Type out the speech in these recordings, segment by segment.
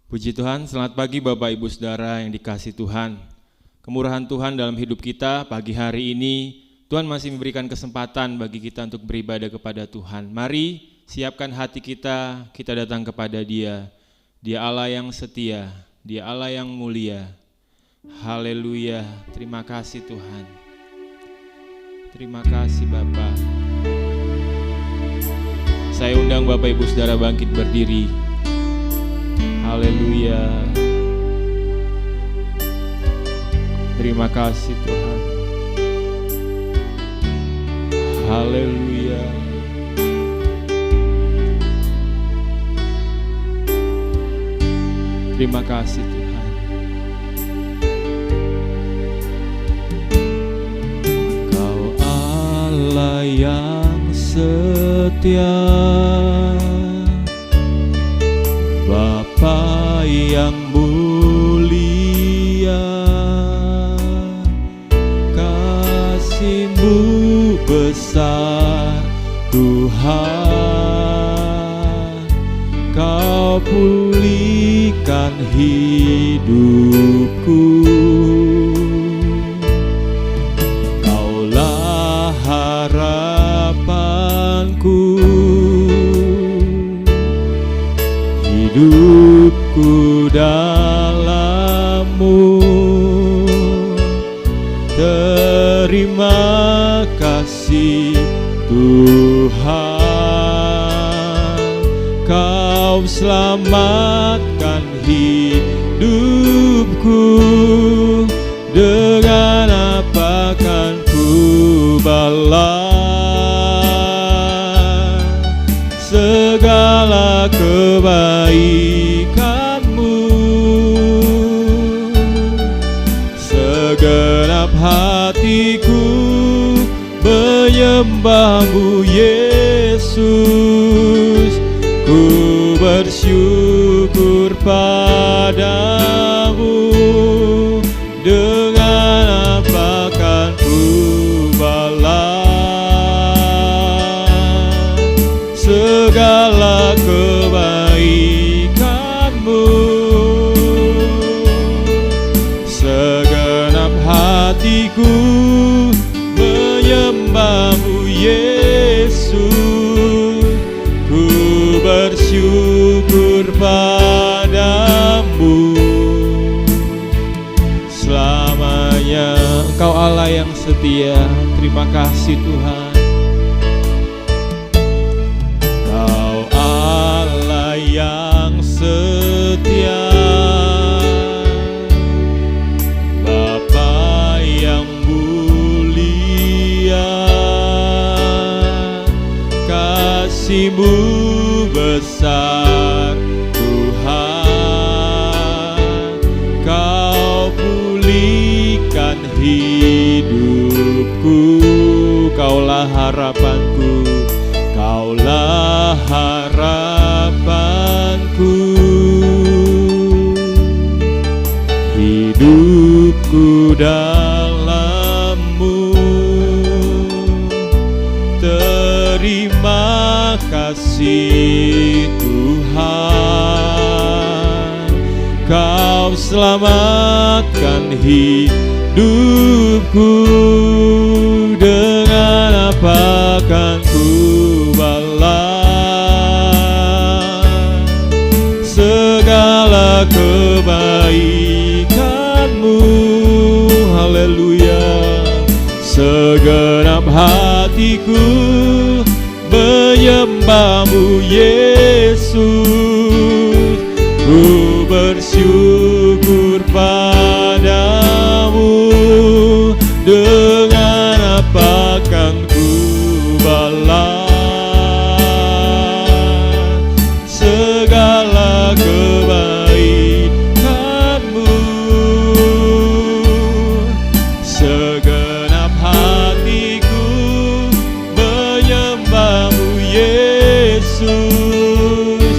Puji Tuhan, selamat pagi Bapak Ibu Saudara yang dikasihi Tuhan. Kemurahan Tuhan dalam hidup kita pagi hari ini, Tuhan masih memberikan kesempatan bagi kita untuk beribadah kepada Tuhan. Mari siapkan hati kita datang kepada Dia. Dia Allah yang setia, Dia Allah yang mulia. Haleluya, terima kasih Tuhan. Terima kasih Bapak. Saya undang Bapak Ibu Saudara bangkit berdiri. Haleluya. Terima kasih Tuhan. Haleluya. Terima kasih Tuhan. Kau Allah yang setia, Bapa yang mulia, kasih-Mu besar Tuhan, Kau pulihkan hidupku. Kaulah harapanku, hidupku dalam-Mu. Terima kasih Tuhan, Kau selamatkan hidupku. Dengan apa kan ku balas segala kebaikan-Mu? Segenap hatiku menyembah-Mu Yesus, ku bersyukur padamu. Dengan apa kan ku balas segala kebaikan-Mu? Segenap hatiku menyembah-Mu Yesus, ku bersyukur padamu. Selamanya Engkau Allah yang setia. Terima kasih Tuhan. Kau Allah yang setia, Bapa yang mulia, kasih-Mu besar Tuhan, Kau pulihkan hidupku. Kaulah harapanku, Kaulah harapanku. Hidupku dalam-Mu. Terima kasih Tuhan, Kau selamatkan hidupku. Dengan apa kan ku balas segala kebaikan-Mu? Haleluya. Segenap hatiku menyembah-Mu Yesus, ku bersyukur padamu. Dengan apa kan ku balas segala kebaikan-Mu? Segenap hatiku menyembah-Mu Yesus,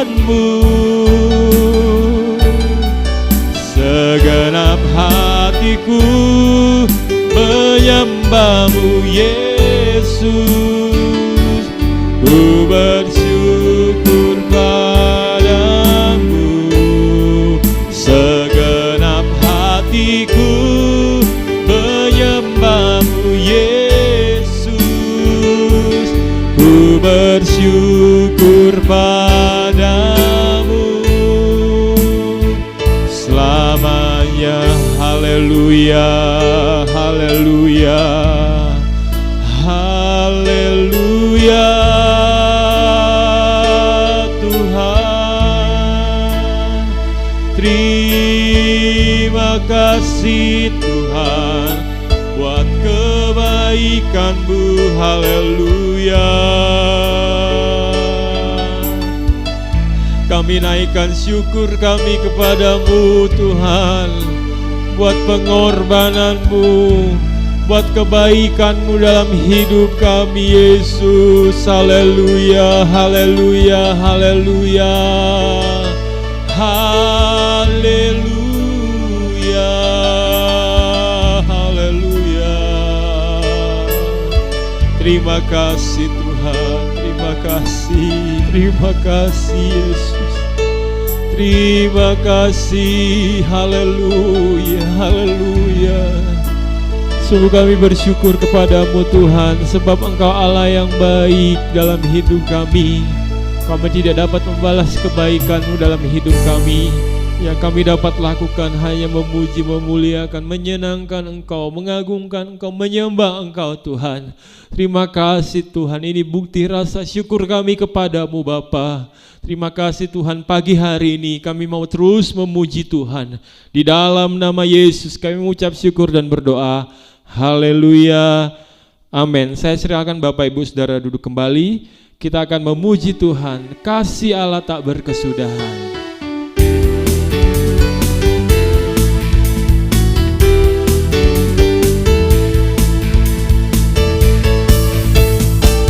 pengorbananmu, segenap hatiku menyembahmu Yesus. Ku bersyukur padamu, segenap hatiku menyembahmu Yesus. Ku bersyukur padamu selamanya. Haleluya, haleluya, haleluya. Tuhan, terima kasih Tuhan buat kebaikan-Mu. Haleluya. Kami naikkan syukur kami kepadamu Tuhan, buat pengorbanan-Mu, buat kebaikan-Mu dalam hidup kami Yesus. Haleluya, haleluya, haleluya, haleluya, haleluya. Terima kasih Tuhan, terima kasih Yesus. Terima kasih, haleluya, haleluya. Sungguh kami bersyukur kepadamu Tuhan, sebab Engkau Allah yang baik dalam hidup kami. Kami tidak dapat membalas kebaikan-Mu dalam hidup kami. Yang kami dapat lakukan hanya memuji, memuliakan, menyenangkan Engkau, mengagungkan Engkau, menyembah Engkau Tuhan. Terima kasih Tuhan, ini bukti rasa syukur kami kepadamu Bapa. Terima kasih Tuhan, pagi hari ini kami mau terus memuji Tuhan. Di dalam nama Yesus kami mengucap syukur dan berdoa. Haleluya, amin. Saya serahkan Bapak Ibu Saudara duduk kembali. Kita akan memuji Tuhan, kasih Allah tak berkesudahan.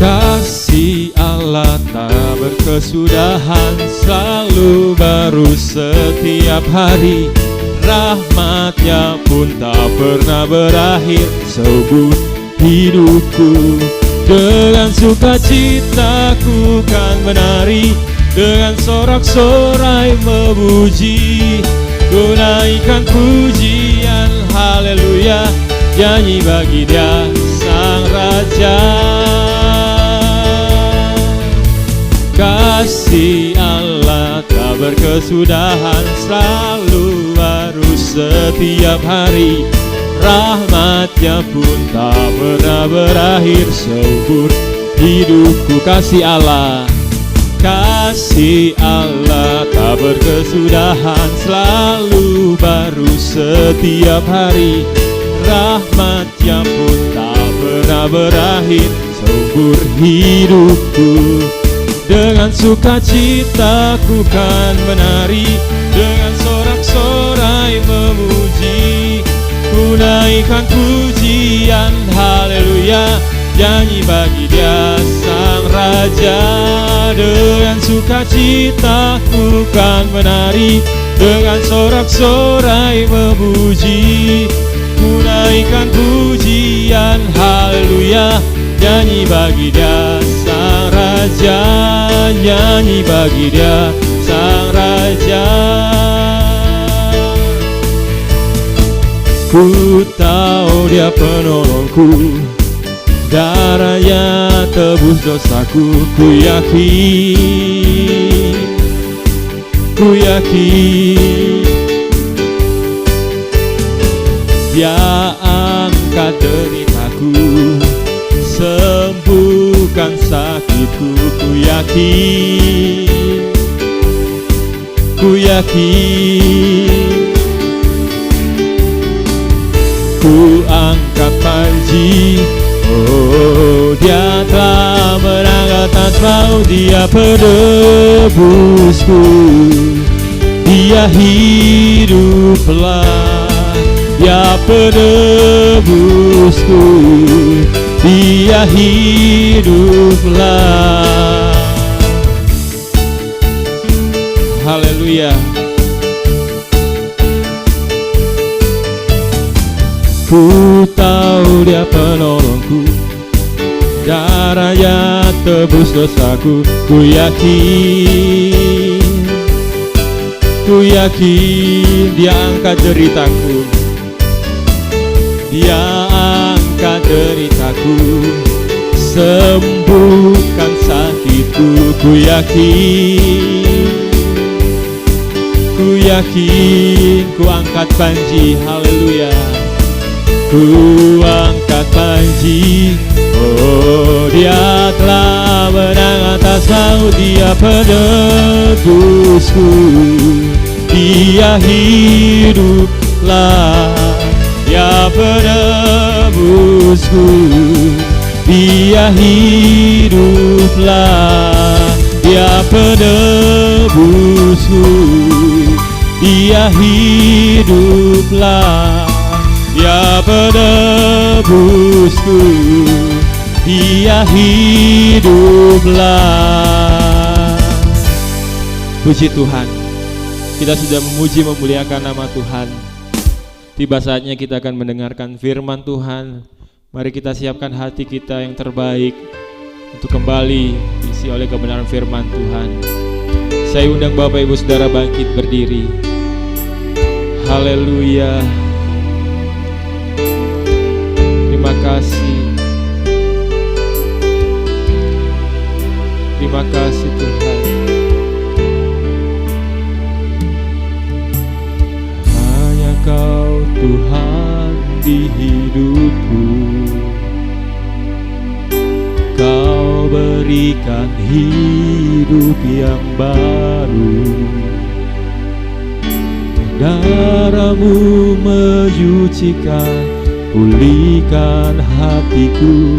Kasih Allah tak berkesudahan, selalu baru setiap hari. Rahmat-Nya pun tak pernah berakhir seumur hidupku. Dengan sukacitaku kan menari, dengan sorak-sorai memuji. Ku naikkan pujian, haleluya, nyanyi bagi Dia Sang Raja. Kasih Allah tak berkesudahan, selalu baru setiap hari. Rahmat-Nya pun tak pernah berakhir seumur hidupku. Kasih Allah tak berkesudahan, selalu baru setiap hari. Rahmat-Nya pun tak pernah berakhir seumur hidupku. Dengan sukacitaku kan menari, dengan sorak-sorai memuji. Ku naikkan pujian, haleluya, nyanyi bagi Dia Sang Raja. Dengan sukacitaku kan menari, dengan sorak-sorai memuji. Ku naikkan pujian, haleluya, nyanyi bagi Dia Sang Raja. Nyanyi bagi Dia Sang Raja. Ku tahu Dia penolongku, darah-Nya tebus dosaku. Ku yakin Dia angkat deritaku, sembuhkan sakitku. Ku yakin ku angkat panji. Oh, Dia telah menang atas maut, Dia penebusku. Dia hiduplah, Dia penebusku. Dia hiduplah. Haleluya. Ku tahu Dia penolongku, darahnya tebus dosaku. Ku yakin Dia angkat deritaku, Dia angkat deritaku, sembuhkan sakitku. Ku yakin, ku angkat panji. Haleluya. Ku angkat panji. Oh, Dia telah menang atas maut, Dia penebusku, Dia hiduplah, Dia penebusku, Dia hiduplah, Dia penebusku, Dia hiduplah, Dia penebusku, Dia hiduplah. Puji Tuhan, kita sudah memuji memuliakan nama Tuhan. Tiba saatnya kita akan mendengarkan firman Tuhan. Mari kita siapkan hati kita yang terbaik untuk kembali diisi oleh kebenaran firman Tuhan. Saya undang Bapak Ibu Saudara bangkit berdiri. Haleluya. Terima kasih. Terima kasih Tuhan. Hanya Kau Tuhan di hidupku, Kau berikan hidup yang baru. Darah-Mu menyucikan, pulihkan hatiku.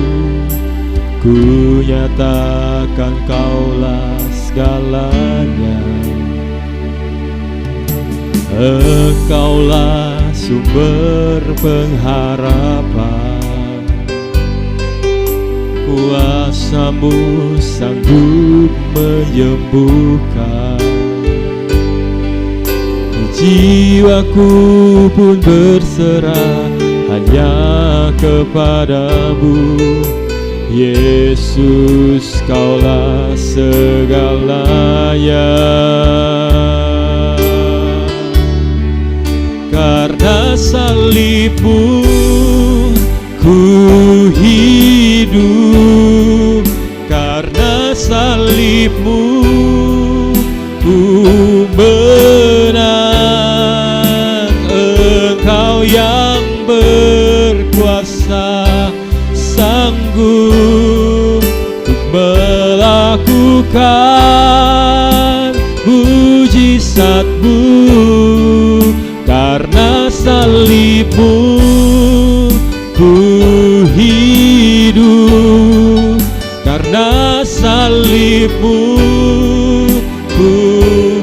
Ku nyatakan Kaulah segalanya. Engkaulah sumber pengharapan, kuasa-Mu sanggup menyembuhkan. Jiwaku pun berserah hanya kepada-Mu, Yesus, Kaulah segalanya. Karena salib-Mu ku hidup, karena salib-Mu ku menang. Engkau yang berkuasa, sanggup untuk melakukan mujizat-Mu. Karena salib-Mu ku hidup, karena salib-Mu ku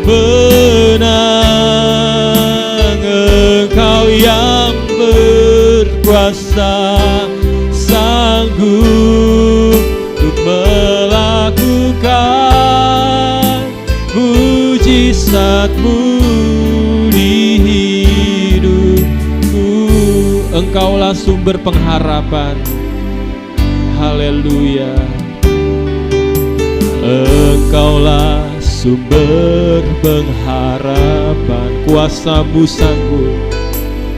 menang. Engkau yang berkuasa, sanggup untuk melakukan mujizat-Mu di hidupku. Engkaulah sumber pengharapan. Haleluya. Engkaulah sumber pengharapan, kuasa-Mu sanggup,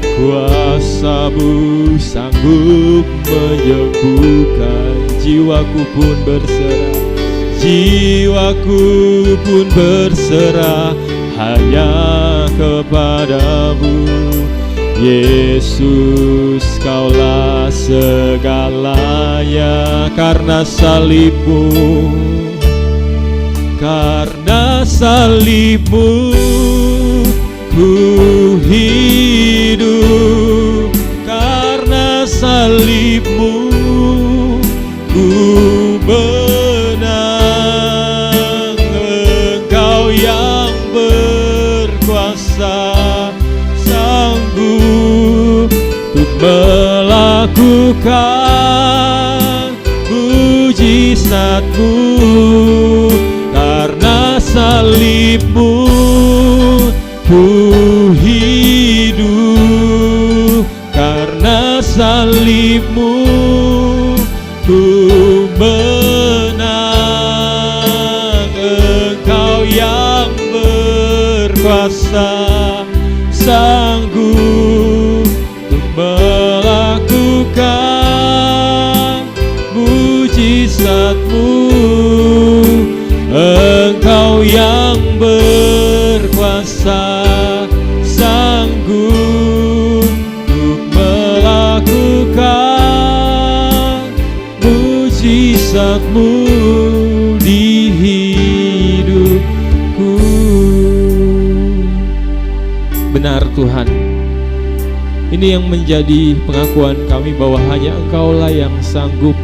kuasa-Mu sanggup menyembuhkan. Jiwaku pun berserah, jiwaku pun berserah hanya kepada-Mu, Yesus. Kaulah segalanya. Karena salib-Mu, karena salib-Mu ku hidup, karena salib-Mu ku menang. Engkau yang berkuasa, sanggup untuk melakukan mujizat-Mu. Karena salib-Mu berkuasa, sanggup untuk melakukan mujizat-Mu. Engkau yang berkuasa, sanggup untuk melakukan mujizat-Mu di hidupku. Benar Tuhan, ini yang menjadi pengakuan kami bahwa hanya Engkau-lah yang sanggup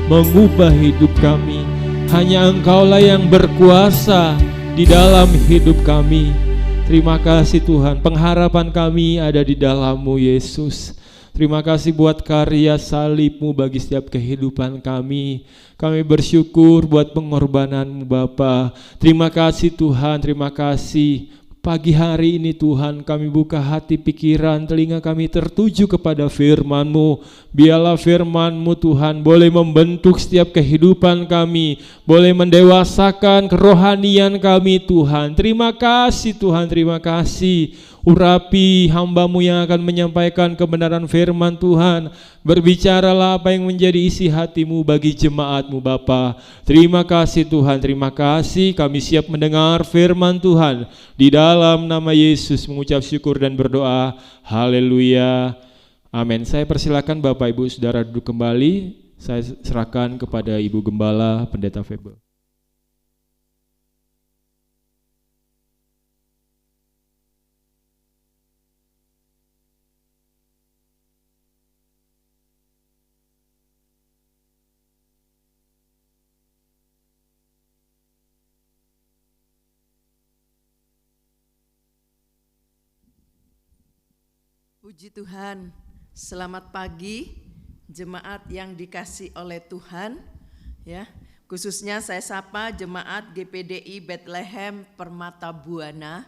mengubah hidup kami. Hanya Engkau-lah yang berkuasa di dalam hidup kami. Terima kasih Tuhan, pengharapan kami ada di dalam-Mu Yesus. Terima kasih buat karya salib-Mu bagi setiap kehidupan kami. Kami bersyukur buat pengorbanan-Mu Bapa. Terima kasih Tuhan, terima kasih. Pagi hari ini Tuhan kami buka hati, pikiran, telinga kami tertuju kepada firman-Mu. Biarlah firman-Mu Tuhan boleh membentuk setiap kehidupan kami, boleh mendewasakan kerohanian kami Tuhan. Terima kasih Tuhan, terima kasih. Urapi hamba-Mu yang akan menyampaikan kebenaran firman Tuhan. Berbicaralah apa yang menjadi isi hati-Mu bagi jemaat-Mu Bapa. Terima kasih Tuhan, terima kasih. Kami siap mendengar firman Tuhan. Di dalam nama Yesus mengucap syukur dan berdoa. Haleluya. Amin. Saya persilakan Bapak Ibu Saudara duduk kembali. Saya serahkan kepada Ibu Gembala Pendeta Febel. Puji Tuhan, selamat pagi jemaat yang dikasih oleh Tuhan, ya. Khususnya saya sapa jemaat GPDI Bethlehem Permata Buana,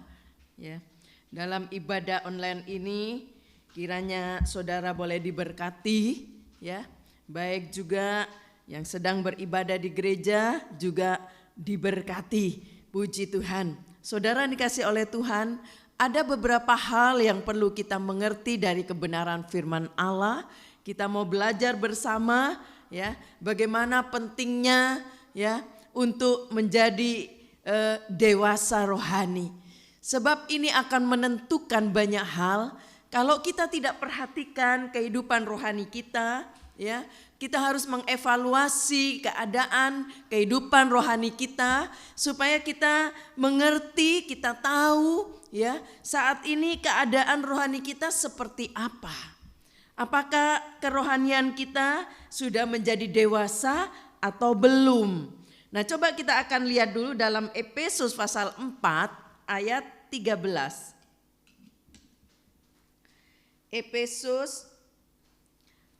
ya. Dalam ibadah online ini kiranya saudara boleh diberkati, ya. Baik juga yang sedang beribadah di gereja juga diberkati. Puji Tuhan. Saudara dikasih oleh Tuhan, ada beberapa hal yang perlu kita mengerti dari kebenaran firman Allah. Kita mau belajar bersama, ya, bagaimana pentingnya, ya, untuk menjadi dewasa rohani. Sebab ini akan menentukan banyak hal. Kalau kita tidak perhatikan kehidupan rohani kita, ya, kita harus mengevaluasi keadaan kehidupan rohani kita supaya kita mengerti, kita tahu, ya, saat ini keadaan rohani kita seperti apa. Apakah kerohanian kita sudah menjadi dewasa atau belum? Nah, coba kita akan lihat dulu dalam Efesus pasal 4 ayat 13. Efesus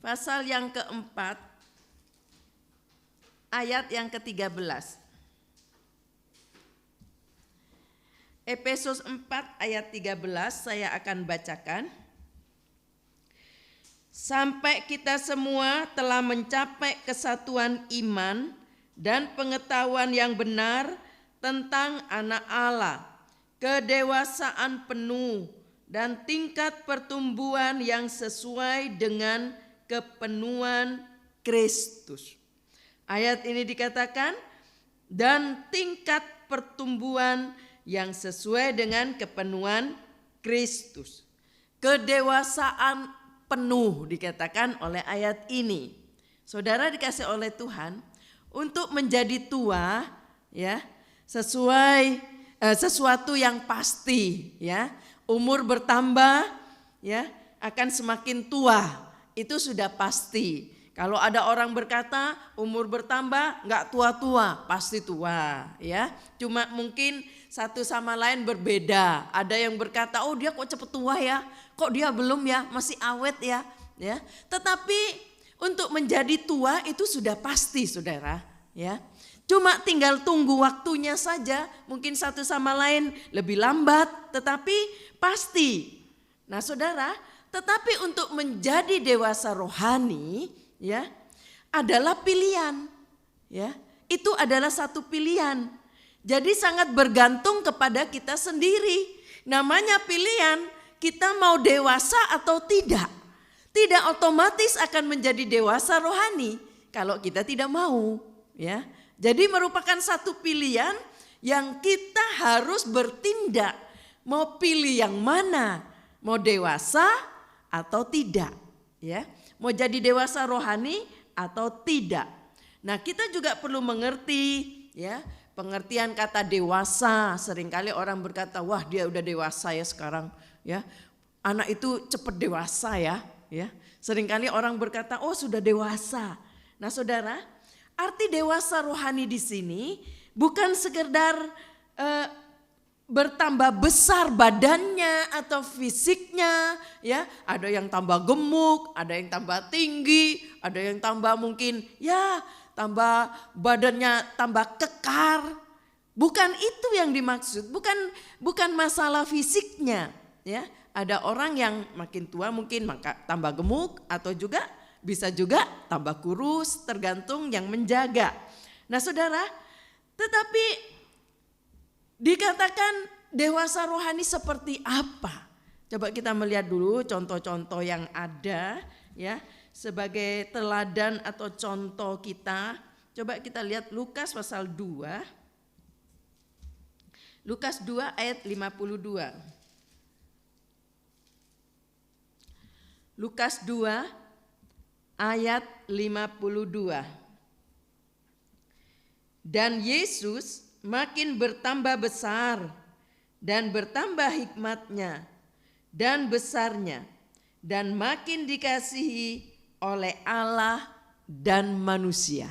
pasal yang keempat, ayat yang ke-13. Efesus 4 ayat 13 saya akan bacakan. Sampai kita semua telah mencapai kesatuan iman dan pengetahuan yang benar tentang anak Allah, kedewasaan penuh dan tingkat pertumbuhan yang sesuai dengan kepenuhan Kristus. Ayat ini dikatakan, dan tingkat pertumbuhan yang sesuai dengan kepenuhan Kristus. Kedewasaan penuh dikatakan oleh ayat ini. Saudara dikasih oleh Tuhan untuk menjadi tua, ya, sesuai sesuatu yang pasti, ya. Umur bertambah, ya, akan semakin tua. Itu sudah pasti. Kalau ada orang berkata umur bertambah nggak tua-tua, pasti tua, ya. Cuma mungkin satu sama lain berbeda. Ada yang berkata, oh dia kok cepet tua ya, kok dia belum ya, masih awet ya, ya. Tetapi untuk menjadi tua itu sudah pasti, saudara, ya. Cuma tinggal tunggu waktunya saja. Mungkin satu sama lain lebih lambat, tetapi pasti. Nah, saudara, tetapi untuk menjadi dewasa rohani, ya, adalah pilihan, ya. Itu adalah satu pilihan. Jadi sangat bergantung kepada kita sendiri. Namanya pilihan, kita mau dewasa atau tidak. Tidak otomatis akan menjadi dewasa rohani kalau kita tidak mau, ya. Jadi merupakan satu pilihan yang kita harus bertindak. Mau pilih yang mana? Mau dewasa atau tidak, ya. Mau jadi dewasa rohani atau tidak. Nah, kita juga perlu mengerti, ya, pengertian kata dewasa. Seringkali orang berkata, wah dia udah dewasa ya sekarang, ya. Anak itu cepat dewasa ya. Seringkali orang berkata, oh sudah dewasa. Nah, saudara, arti dewasa rohani di sini bukan sekedar bertambah besar badannya atau fisiknya, ya. Ada yang tambah gemuk, ada yang tambah tinggi, ada yang tambah mungkin ya tambah badannya tambah kekar. Bukan itu yang dimaksud, bukan masalah fisiknya, ya. Ada orang yang makin tua mungkin maka tambah gemuk atau juga bisa juga tambah kurus, tergantung yang menjaga. Nah, saudara, tetapi dikatakan dewasa rohani seperti apa? Coba kita melihat dulu contoh-contoh yang ada, ya, sebagai teladan atau contoh kita. Coba kita lihat Lukas pasal 2. Lukas 2 ayat 52. Lukas 2 ayat 52. Dan Yesus makin bertambah besar dan bertambah hikmatnya dan besarnya dan makin dikasihi oleh Allah dan manusia.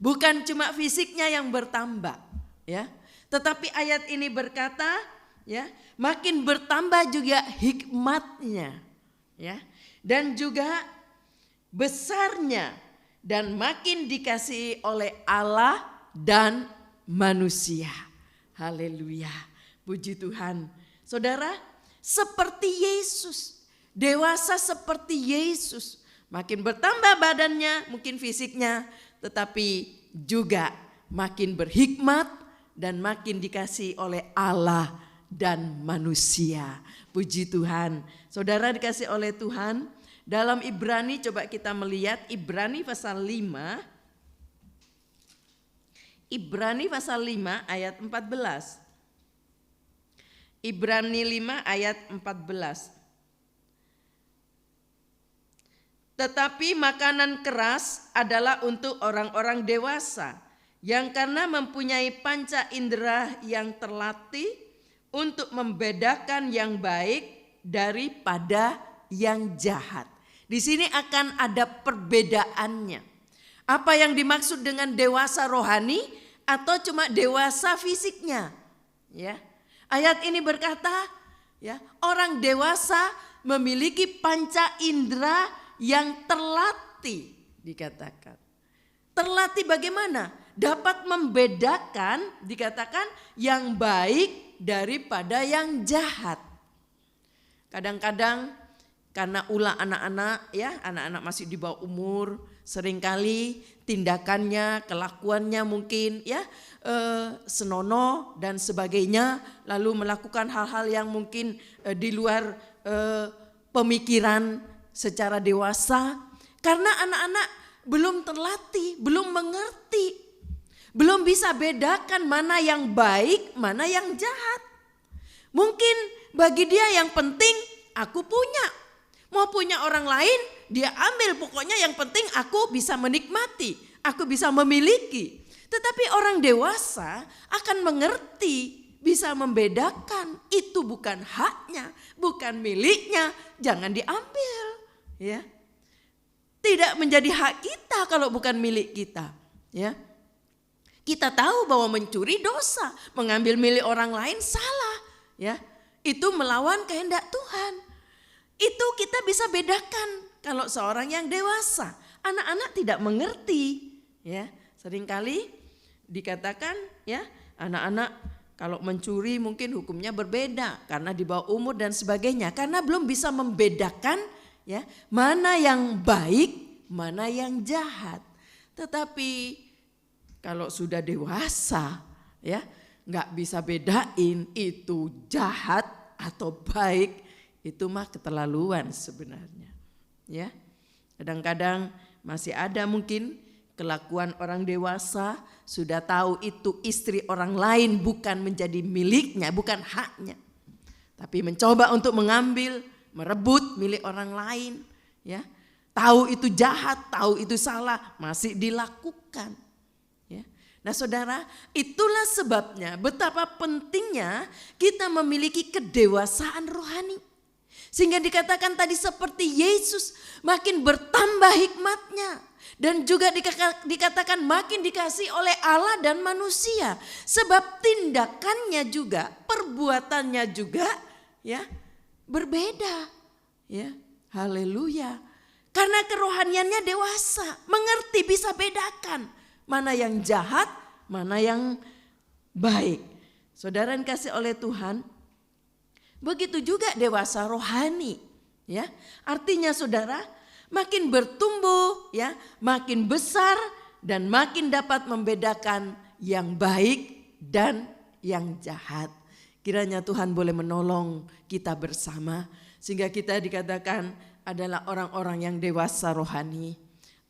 Bukan cuma fisiknya yang bertambah, ya. Tetapi ayat ini berkata, ya, makin bertambah juga hikmatnya, ya. Dan juga besarnya dan makin dikasihi oleh Allah dan manusia. Haleluya, puji Tuhan. Saudara, seperti Yesus, dewasa seperti Yesus, makin bertambah badannya, mungkin fisiknya, tetapi juga makin berhikmat dan makin dikasihi oleh Allah dan manusia. Puji Tuhan. Saudara dikasih oleh Tuhan, dalam Ibrani coba kita melihat Ibrani pasal 5. Ibrani pasal 5 ayat 14. Ibrani 5 ayat 14. Tetapi makanan keras adalah untuk orang-orang dewasa yang karena mempunyai panca indera yang terlatih untuk membedakan yang baik daripada yang jahat. Di sini akan ada perbedaannya. Apa yang dimaksud dengan dewasa rohani atau cuma dewasa fisiknya? Ya. Ayat ini berkata, ya, orang dewasa memiliki panca indera yang terlatih, dikatakan. Terlatih bagaimana? Dapat membedakan, dikatakan, yang baik daripada yang jahat. Kadang-kadang karena ulah anak-anak, ya, anak-anak masih di bawah umur, seringkali tindakannya, kelakuannya mungkin, ya, senonoh dan sebagainya, lalu melakukan hal-hal yang mungkin di luar pemikiran secara dewasa, karena anak-anak belum terlatih, belum mengerti, belum bisa bedakan mana yang baik, mana yang jahat. Mungkin bagi dia yang penting aku punya, mau punya orang lain dia ambil, pokoknya yang penting aku bisa menikmati, aku bisa memiliki. Tetapi orang dewasa akan mengerti, bisa membedakan itu bukan haknya, bukan miliknya, jangan diambil, ya. Tidak menjadi hak kita kalau bukan milik kita, ya. Kita tahu bahwa mencuri dosa, mengambil milik orang lain salah, ya. Itu melawan kehendak Tuhan. Itu kita bisa bedakan kalau seorang yang dewasa. Anak-anak tidak mengerti, ya. Seringkali dikatakan, ya, anak-anak kalau mencuri mungkin hukumnya berbeda karena di bawah umur dan sebagainya, karena belum bisa membedakan, ya, mana yang baik, mana yang jahat. Tetapi kalau sudah dewasa, ya, nggak bisa bedain itu jahat atau baik itu mah keterlaluan sebenarnya. Ya. Kadang-kadang masih ada mungkin kelakuan orang dewasa, sudah tahu itu istri orang lain bukan menjadi miliknya, bukan haknya. Tapi mencoba untuk mengambil, merebut milik orang lain, ya. Tahu itu jahat, tahu itu salah, masih dilakukan. Ya. Nah saudara, itulah sebabnya betapa pentingnya kita memiliki kedewasaan rohani. Sehingga dikatakan tadi seperti Yesus makin bertambah hikmatnya. Dan juga dikatakan makin dikasih oleh Allah dan manusia. Sebab tindakannya juga, perbuatannya juga ya berbeda. Ya, haleluya. Karena kerohaniannya dewasa, mengerti, bisa bedakan mana yang jahat, mana yang baik. Saudara yang kasih oleh Tuhan, begitu juga dewasa rohani, ya. Artinya saudara, makin bertumbuh, ya, makin besar dan makin dapat membedakan yang baik dan yang jahat. Kiranya Tuhan boleh menolong kita bersama sehingga kita dikatakan adalah orang-orang yang dewasa rohani.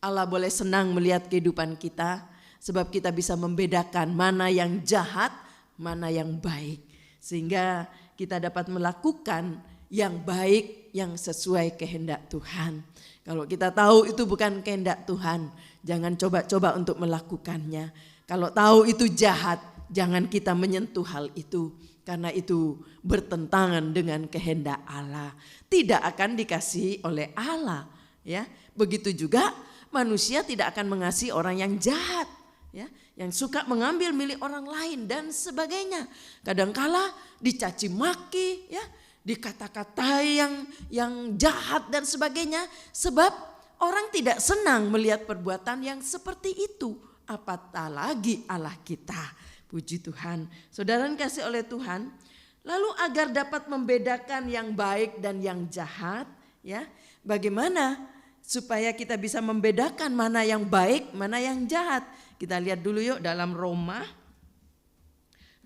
Allah boleh senang melihat kehidupan kita sebab kita bisa membedakan mana yang jahat, mana yang baik. Sehingga kita dapat melakukan yang baik yang sesuai kehendak Tuhan. Kalau kita tahu itu bukan kehendak Tuhan, jangan coba-coba untuk melakukannya. Kalau tahu itu jahat, jangan kita menyentuh hal itu. Karena itu bertentangan dengan kehendak Allah. Tidak akan dikasihi oleh Allah. Ya, begitu juga manusia tidak akan mengasihi orang yang jahat. Ya, yang suka mengambil milik orang lain dan sebagainya. Kadangkala dicaci maki, ya, dikata-katai yang jahat dan sebagainya. Sebab orang tidak senang melihat perbuatan yang seperti itu. Apatah lagi Allah kita. Puji Tuhan. Saudara yang kasih oleh Tuhan, lalu agar dapat membedakan yang baik dan yang jahat, ya, bagaimana supaya kita bisa membedakan mana yang baik, mana yang jahat? Kita lihat dulu yuk dalam Roma 12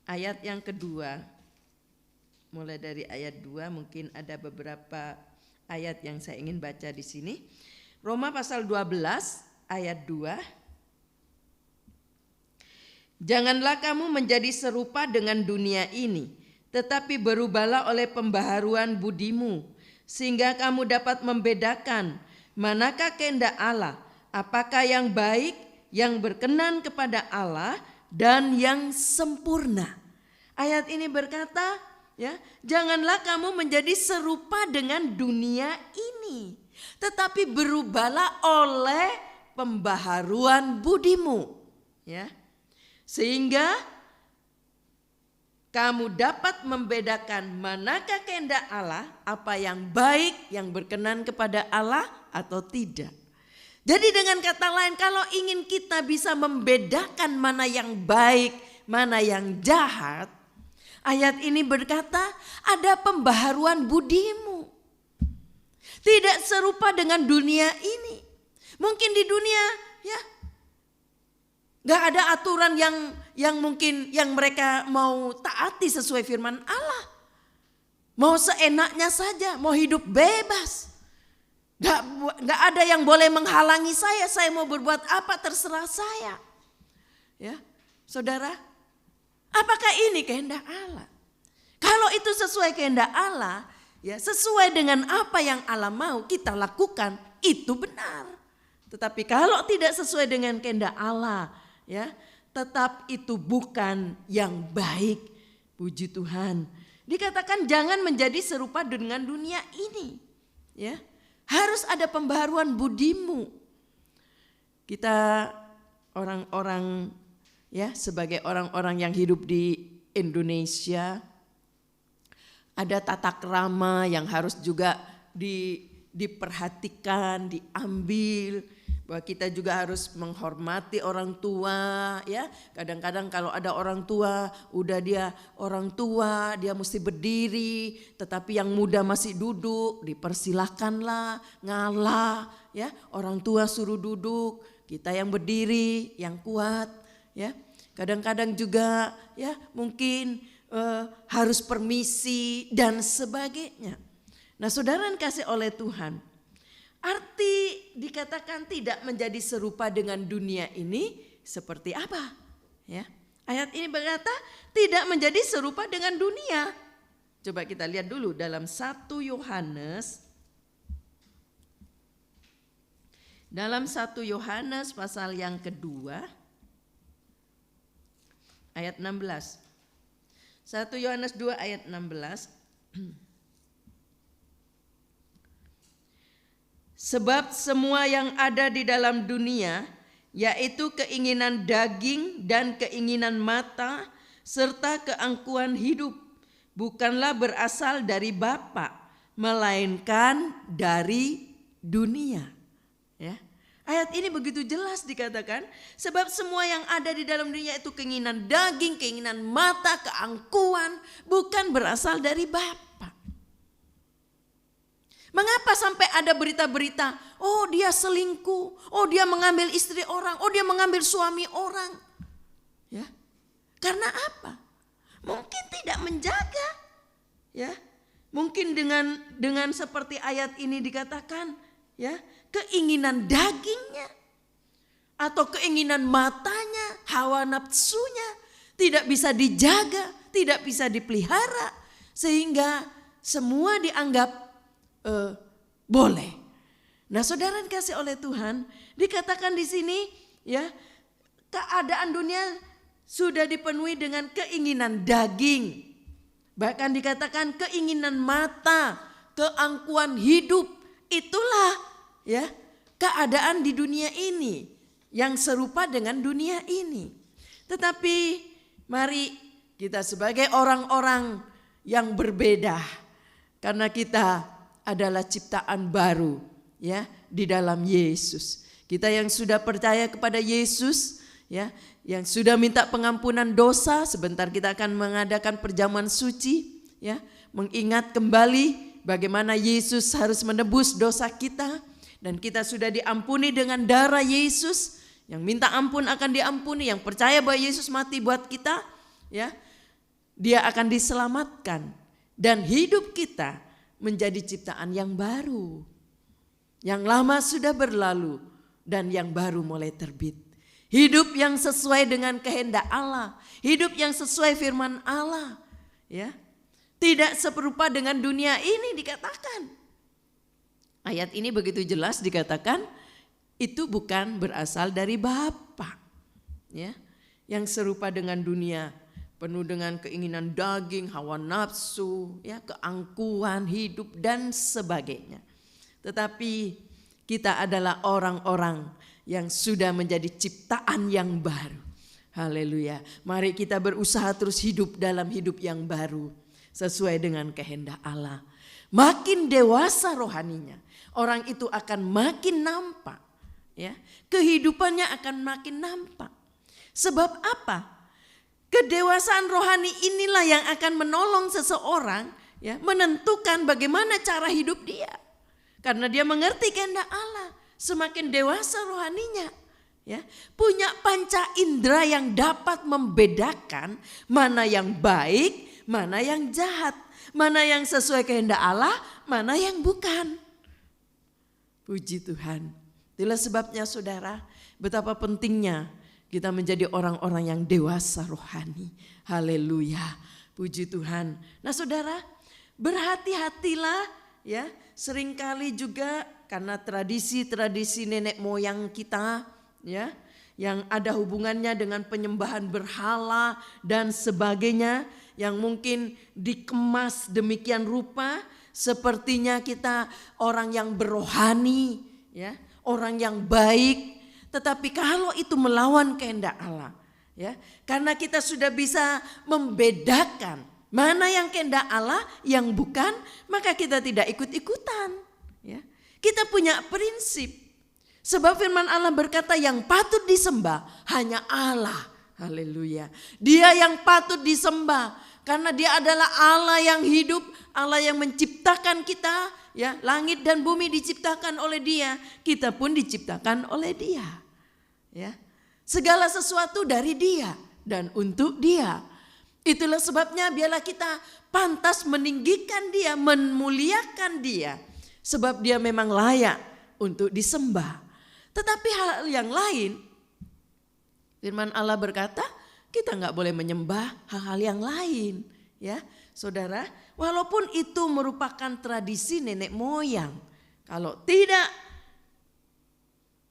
ayat yang kedua. Mulai dari ayat 2, mungkin ada beberapa ayat yang saya ingin baca di sini. Roma pasal 12 ayat 2. Janganlah kamu menjadi serupa dengan dunia ini, tetapi berubahlah oleh pembaharuan budimu, sehingga kamu dapat membedakan manakah kehendak Allah, apakah yang baik, yang berkenan kepada Allah, dan yang sempurna. Ayat ini berkata, ya, janganlah kamu menjadi serupa dengan dunia ini, tetapi berubahlah oleh pembaharuan budimu, ya, sehingga kamu dapat membedakan manakah kehendak Allah, apa yang baik, yang berkenan kepada Allah atau tidak. Jadi dengan kata lain, kalau ingin kita bisa membedakan mana yang baik, mana yang jahat, ayat ini berkata ada pembaharuan budimu. Tidak serupa dengan dunia ini. Mungkin di dunia, ya, gak ada aturan yang mungkin yang mereka mau taati sesuai firman Allah. Mau seenaknya saja, mau hidup bebas. Gak ada yang boleh menghalangi saya mau berbuat apa terserah saya. Ya, saudara, apakah ini kehendak Allah? Kalau itu sesuai kehendak Allah, ya, sesuai dengan apa yang Allah mau kita lakukan, itu benar. Tetapi kalau tidak sesuai dengan kehendak Allah, ya, tetap itu bukan yang baik. Puji Tuhan. Dikatakan jangan menjadi serupa dengan dunia ini, ya. Harus ada pembaharuan budimu. Kita orang-orang, ya, sebagai orang-orang yang hidup di Indonesia, ada tata krama yang harus juga diperhatikan, diambil. Bahwa kita juga harus menghormati orang tua, ya. Kadang-kadang kalau ada orang tua, udah dia orang tua, dia mesti berdiri, tetapi yang muda masih duduk, dipersilahkanlah, ngalah, ya. Orang tua suruh duduk, kita yang berdiri, yang kuat, ya. Kadang-kadang juga ya mungkin harus permisi dan sebagainya. Nah, saudara yang kasih oleh Tuhan, arti dikatakan tidak menjadi serupa dengan dunia ini seperti apa? Ya, ayat ini berkata tidak menjadi serupa dengan dunia. Coba kita lihat dulu dalam 1 Yohanes. Dalam 1 Yohanes pasal yang kedua ayat 16. 1 Yohanes 2 ayat 16. Sebab semua yang ada di dalam dunia, yaitu keinginan daging dan keinginan mata serta keangkuhan hidup, bukanlah berasal dari Bapa, melainkan dari dunia. Ya. Ayat ini begitu jelas dikatakan, sebab semua yang ada di dalam dunia itu keinginan daging, keinginan mata, keangkuhan, bukan berasal dari Bapa. Mengapa sampai ada berita-berita, oh dia selingkuh, oh dia mengambil istri orang, oh dia mengambil suami orang. Ya. Karena apa? Mungkin tidak menjaga. Ya. Mungkin dengan seperti ayat ini dikatakan, ya, keinginan dagingnya atau keinginan matanya, hawa nafsunya tidak bisa dijaga, tidak bisa dipelihara, sehingga semua dianggap boleh. Nah, saudara dikasih oleh Tuhan, dikatakan di sini ya, keadaan dunia sudah dipenuhi dengan keinginan daging. Bahkan dikatakan keinginan mata, keangkuhan hidup, itulah ya keadaan di dunia ini yang serupa dengan dunia ini. Tetapi mari kita sebagai orang-orang yang berbeda, karena kita adalah ciptaan baru ya di dalam Yesus. Kita yang sudah percaya kepada Yesus ya, yang sudah minta pengampunan dosa, sebentar kita akan mengadakan perjamuan suci ya, mengingat kembali bagaimana Yesus harus menebus dosa kita. Dan kita sudah diampuni dengan darah Yesus. Yang minta ampun akan diampuni, yang percaya bahwa Yesus mati buat kita, ya, dia akan diselamatkan. Dan hidup kita menjadi ciptaan yang baru. Yang lama sudah berlalu dan yang baru mulai terbit. Hidup yang sesuai dengan kehendak Allah, hidup yang sesuai firman Allah, ya. Tidak serupa dengan dunia ini dikatakan. Ayat ini begitu jelas dikatakan itu bukan berasal dari Bapa, ya, yang serupa dengan dunia, penuh dengan keinginan daging, hawa nafsu, ya, keangkuhan hidup dan sebagainya. Tetapi kita adalah orang-orang yang sudah menjadi ciptaan yang baru. Haleluya. Mari kita berusaha terus hidup dalam hidup yang baru sesuai dengan kehendak Allah. Makin dewasa rohaninya, orang itu akan makin nampak, ya. Kehidupannya akan makin nampak. Sebab apa? Kedewasaan rohani inilah yang akan menolong seseorang, ya, menentukan bagaimana cara hidup dia. Karena dia mengerti kehendak Allah, semakin dewasa rohaninya, ya, punya panca indera yang dapat membedakan mana yang baik, mana yang jahat, mana yang sesuai kehendak Allah, mana yang bukan. Puji Tuhan. Itulah sebabnya saudara, betapa pentingnya kita menjadi orang-orang yang dewasa rohani. Haleluya. Puji Tuhan. Nah saudara, berhati-hatilah, ya. Seringkali juga karena tradisi-tradisi nenek moyang kita, ya, yang ada hubungannya dengan penyembahan berhala dan sebagainya, yang mungkin dikemas demikian rupa, sepertinya kita orang yang berohani, ya, orang yang baik. Tetapi kalau itu melawan kehendak Allah, ya, karena kita sudah bisa membedakan mana yang kehendak Allah, yang bukan, maka kita tidak ikut-ikutan. Ya. Kita punya prinsip. Sebab firman Allah berkata yang patut disembah hanya Allah. Haleluya. Dia yang patut disembah. Karena dia adalah Allah yang hidup, Allah yang menciptakan kita. Ya, langit dan bumi diciptakan oleh dia. Kita pun diciptakan oleh dia. Ya. Segala sesuatu dari dia. dan untuk Dia. Itulah sebabnya biarlah kita pantas meninggikan Dia, memuliakan Dia. Sebab Dia memang layak untuk disembah. Tetapi hal yang lain, firman Allah berkata, kita nggak boleh menyembah hal-hal yang lain, ya, saudara. Walaupun itu merupakan tradisi nenek moyang, kalau tidak,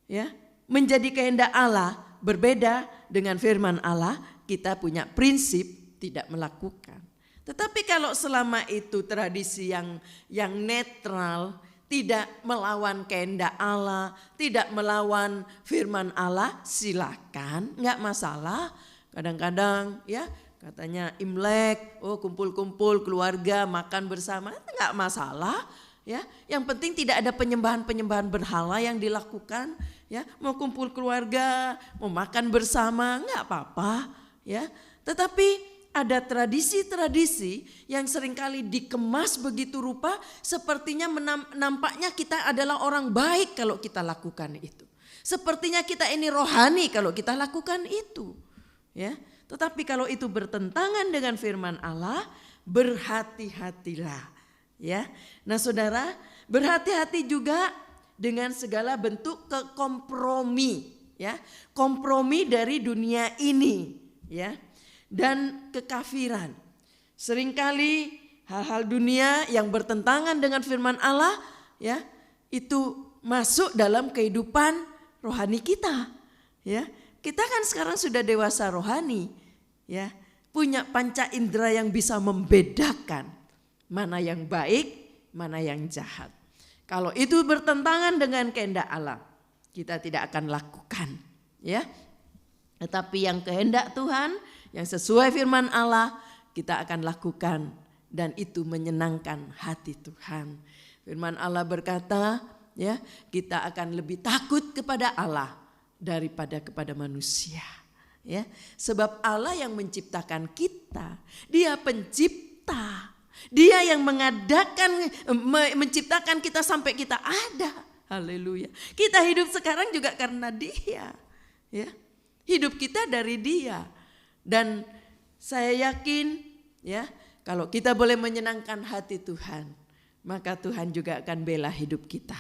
ya, menjadi kehendak Allah berbeda dengan firman Allah, kita punya prinsip tidak melakukan. Tetapi kalau selama itu tradisi yang netral, tidak melawan kehendak Allah, tidak melawan firman Allah, silakan, nggak masalah. Kadang-kadang ya katanya Imlek, kumpul-kumpul keluarga makan bersama, nggak masalah. Ya, yang penting tidak ada penyembahan-penyembahan berhala yang dilakukan. Ya, mau kumpul keluarga, mau makan bersama, nggak apa-apa. Ya, tetapi ada tradisi-tradisi yang seringkali dikemas begitu rupa, sepertinya nampaknya kita adalah orang baik kalau kita lakukan itu. Sepertinya kita ini rohani kalau kita lakukan itu. Ya, tetapi kalau itu bertentangan dengan firman Allah, berhati-hatilah. Ya, nah saudara, berhati-hati juga dengan segala bentuk kompromi. Ya, kompromi dari dunia ini. Ya. Dan kekafiran. Seringkali hal-hal dunia yang bertentangan dengan firman Allah, ya, itu masuk dalam kehidupan rohani kita. Ya, kita kan sekarang sudah dewasa rohani, ya, punya panca indera yang bisa membedakan mana yang baik, mana yang jahat. Kalau itu bertentangan dengan kehendak Allah, kita tidak akan lakukan, ya. Tetapi yang kehendak Tuhan, yang sesuai firman Allah, kita akan lakukan, dan itu menyenangkan hati Tuhan. Firman Allah berkata, ya, kita akan lebih takut kepada Allah daripada kepada manusia. Ya, sebab Allah yang menciptakan kita, Dia pencipta, Dia yang menciptakan kita sampai kita ada. Haleluya. Kita hidup sekarang juga karena Dia. Ya, hidup kita dari Dia. Dan saya yakin, ya, kalau kita boleh menyenangkan hati Tuhan, maka Tuhan juga akan bela hidup kita.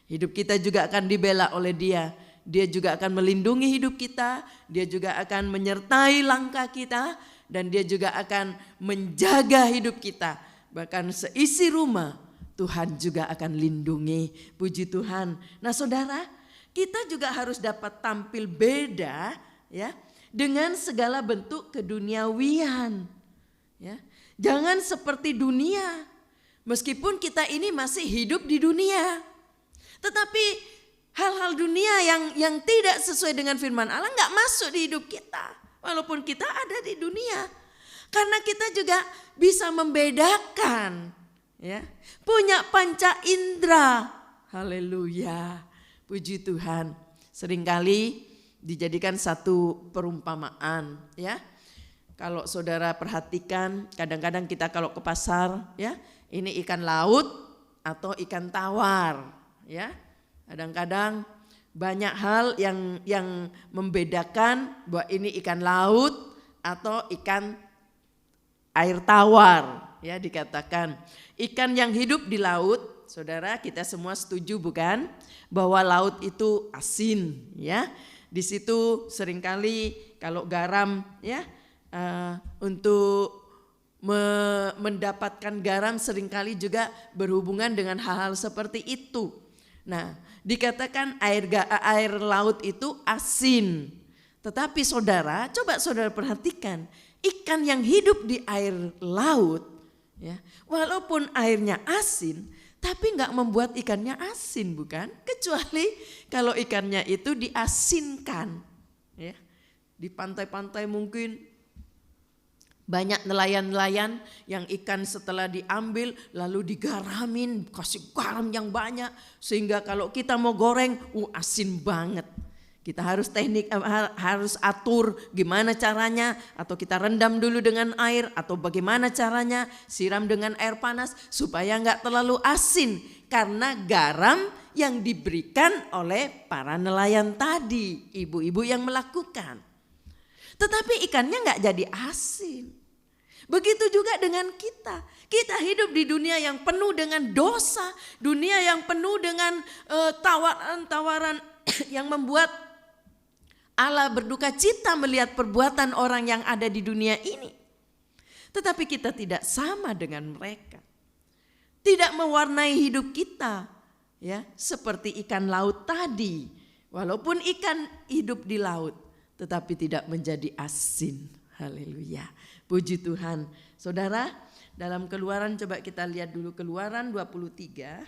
Hidup kita juga akan dibela oleh Dia. Dia juga akan melindungi hidup kita, Dia juga akan menyertai langkah kita, dan Dia juga akan menjaga hidup kita. Bahkan seisi rumah Tuhan juga akan lindungi. Puji Tuhan. Nah saudara, kita juga harus dapat tampil beda, ya, dengan segala bentuk keduniawian. Ya, jangan seperti dunia. Meskipun kita ini masih hidup di dunia, tetapi hal-hal dunia yang tidak sesuai dengan firman Allah nggak masuk di hidup kita. Walaupun kita ada di dunia, karena kita juga bisa membedakan, ya, punya panca indera. Haleluya, puji Tuhan. Seringkali dijadikan satu perumpamaan, ya. Kalau saudara perhatikan, kadang-kadang kita kalau ke pasar, ya, ini ikan laut atau ikan tawar, ya. Kadang-kadang banyak hal yang membedakan bahwa ini ikan laut atau ikan air tawar, ya, dikatakan. Ikan yang hidup di laut, saudara, kita semua setuju bukan? Bahwa laut itu asin, ya. Di situ seringkali kalau garam, ya, untuk mendapatkan garam seringkali juga berhubungan dengan hal-hal seperti itu. Nah, dikatakan air laut itu asin. Tetapi saudara, coba saudara perhatikan, ikan yang hidup di air laut, ya, walaupun airnya asin, tapi enggak membuat ikannya asin, bukan? Kecuali kalau ikannya itu diasinkan. Ya. Di pantai-pantai mungkin banyak nelayan-nelayan yang ikan setelah diambil lalu digaramin, kasih garam yang banyak. Sehingga kalau kita mau goreng, asin banget. Kita harus harus atur gimana caranya, atau kita rendam dulu dengan air, atau bagaimana caranya siram dengan air panas supaya enggak terlalu asin karena garam yang diberikan oleh para nelayan tadi, ibu-ibu yang melakukan. Tetapi ikannya nggak jadi asin. Begitu juga dengan kita. Kita hidup di dunia yang penuh dengan dosa, dunia yang penuh dengan tawaran-tawaran yang membuat Allah berduka cita melihat perbuatan orang yang ada di dunia ini. Tetapi kita tidak sama dengan mereka. Tidak mewarnai hidup kita ya, seperti ikan laut tadi. Walaupun ikan hidup di laut, tetapi tidak menjadi asin. Haleluya. Puji Tuhan. Saudara, dalam Keluaran coba kita lihat dulu Keluaran 23.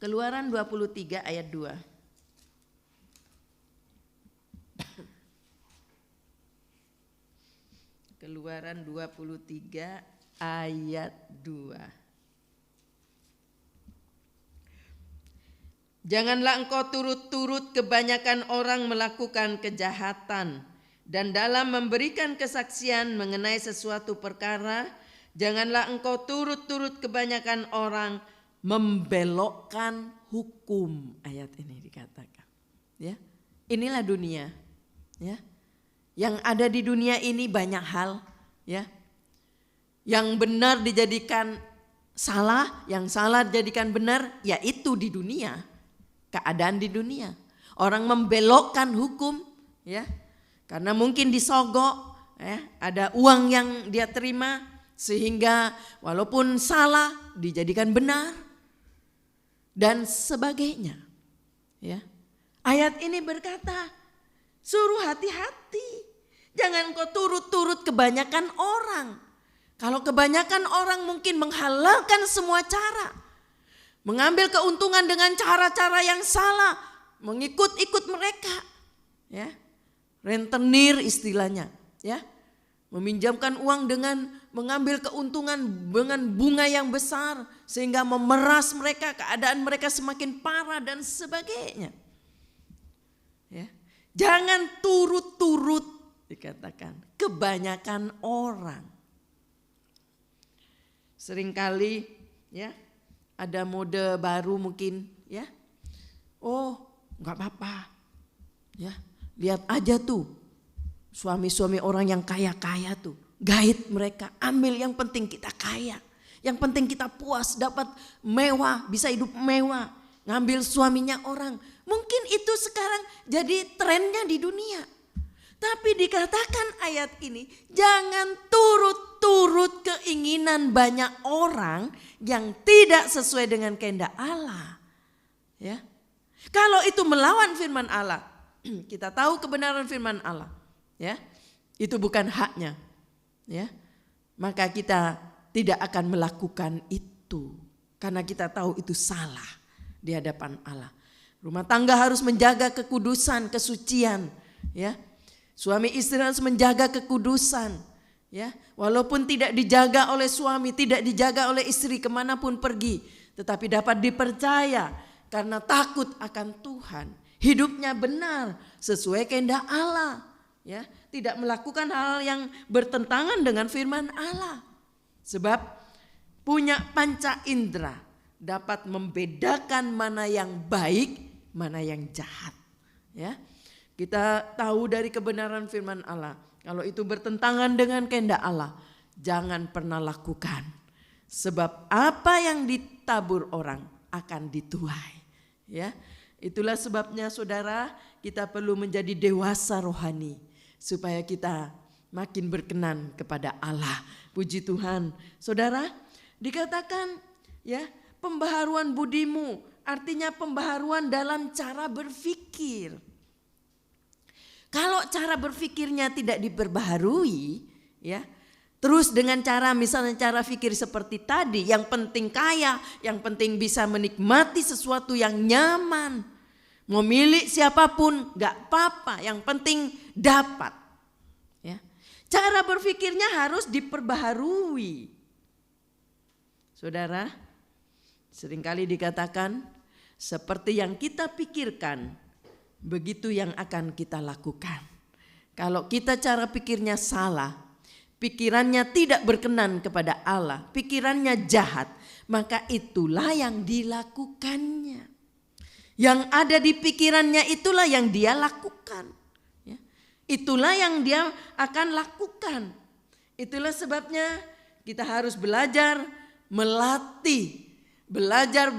Keluaran 23 ayat 2. Keluaran 23 ayat 2. Janganlah engkau turut-turut kebanyakan orang melakukan kejahatan, dan dalam memberikan kesaksian mengenai sesuatu perkara, janganlah engkau turut-turut kebanyakan orang membelokkan hukum. Ayat ini dikatakan. Ya, inilah dunia. Ya, yang ada di dunia ini banyak hal. Ya, yang benar dijadikan salah, yang salah dijadikan benar, yaitu di dunia. Keadaan di dunia. Orang membelokkan hukum, ya. Karena mungkin disogok, ya, ada uang yang dia terima sehingga walaupun salah dijadikan benar dan sebagainya. Ya. Ayat ini berkata, suruh hati-hati. Jangan kau turut-turut kebanyakan orang. Kalau kebanyakan orang mungkin menghalalkan semua cara, mengambil keuntungan dengan cara-cara yang salah, mengikut-ikut mereka, ya. Rentenir istilahnya, ya. Meminjamkan uang dengan mengambil keuntungan dengan bunga yang besar sehingga memeras mereka, keadaan mereka semakin parah dan sebagainya. Ya. Jangan turut-turut dikatakan kebanyakan orang. Seringkali ya ada mode baru mungkin ya. Oh, enggak apa-apa. Ya. Lihat aja tuh suami-suami orang yang kaya-kaya tuh. Gaid mereka, ambil yang penting kita kaya. Yang penting kita puas, dapat mewah, bisa hidup mewah. Ngambil suaminya orang. Mungkin itu sekarang jadi trennya di dunia. Tapi dikatakan ayat ini, jangan turut-turut keinginan banyak orang yang tidak sesuai dengan kehendak Allah. Ya. Kalau itu melawan firman Allah, kita tahu kebenaran firman Allah, ya, itu bukan haknya, ya, maka kita tidak akan melakukan itu karena kita tahu itu salah di hadapan Allah. Rumah tangga harus menjaga kekudusan, kesucian, ya, suami istri harus menjaga kekudusan, ya, walaupun tidak dijaga oleh suami, tidak dijaga oleh istri kemanapun pergi, tetapi dapat dipercaya karena takut akan Tuhan. Hidupnya benar sesuai kehendak Allah, ya, tidak melakukan hal yang bertentangan dengan firman Allah. Sebab punya panca indera dapat membedakan mana yang baik, mana yang jahat. Ya, kita tahu dari kebenaran firman Allah, kalau itu bertentangan dengan kehendak Allah, jangan pernah lakukan. Sebab apa yang ditabur orang akan dituai. Ya. Itulah sebabnya saudara, kita perlu menjadi dewasa rohani supaya kita makin berkenan kepada Allah. Puji Tuhan. Saudara, dikatakan ya, pembaharuan budimu, artinya pembaharuan dalam cara berpikir. Kalau cara berpikirnya tidak diperbaharui, ya, terus dengan cara misalnya cara pikir seperti tadi, yang penting kaya, yang penting bisa menikmati sesuatu yang nyaman. Mau milik siapapun gak apa-apa, yang penting dapat. Ya. Cara berpikirnya harus diperbaharui. Saudara, seringkali dikatakan seperti yang kita pikirkan, begitu yang akan kita lakukan. Kalau kita cara pikirnya salah, pikirannya tidak berkenan kepada Allah, pikirannya jahat, maka itulah yang dilakukannya. Yang ada di pikirannya itulah yang dia lakukan. itulah yang dia akan lakukan. Itulah sebabnya kita harus belajar melatih, belajar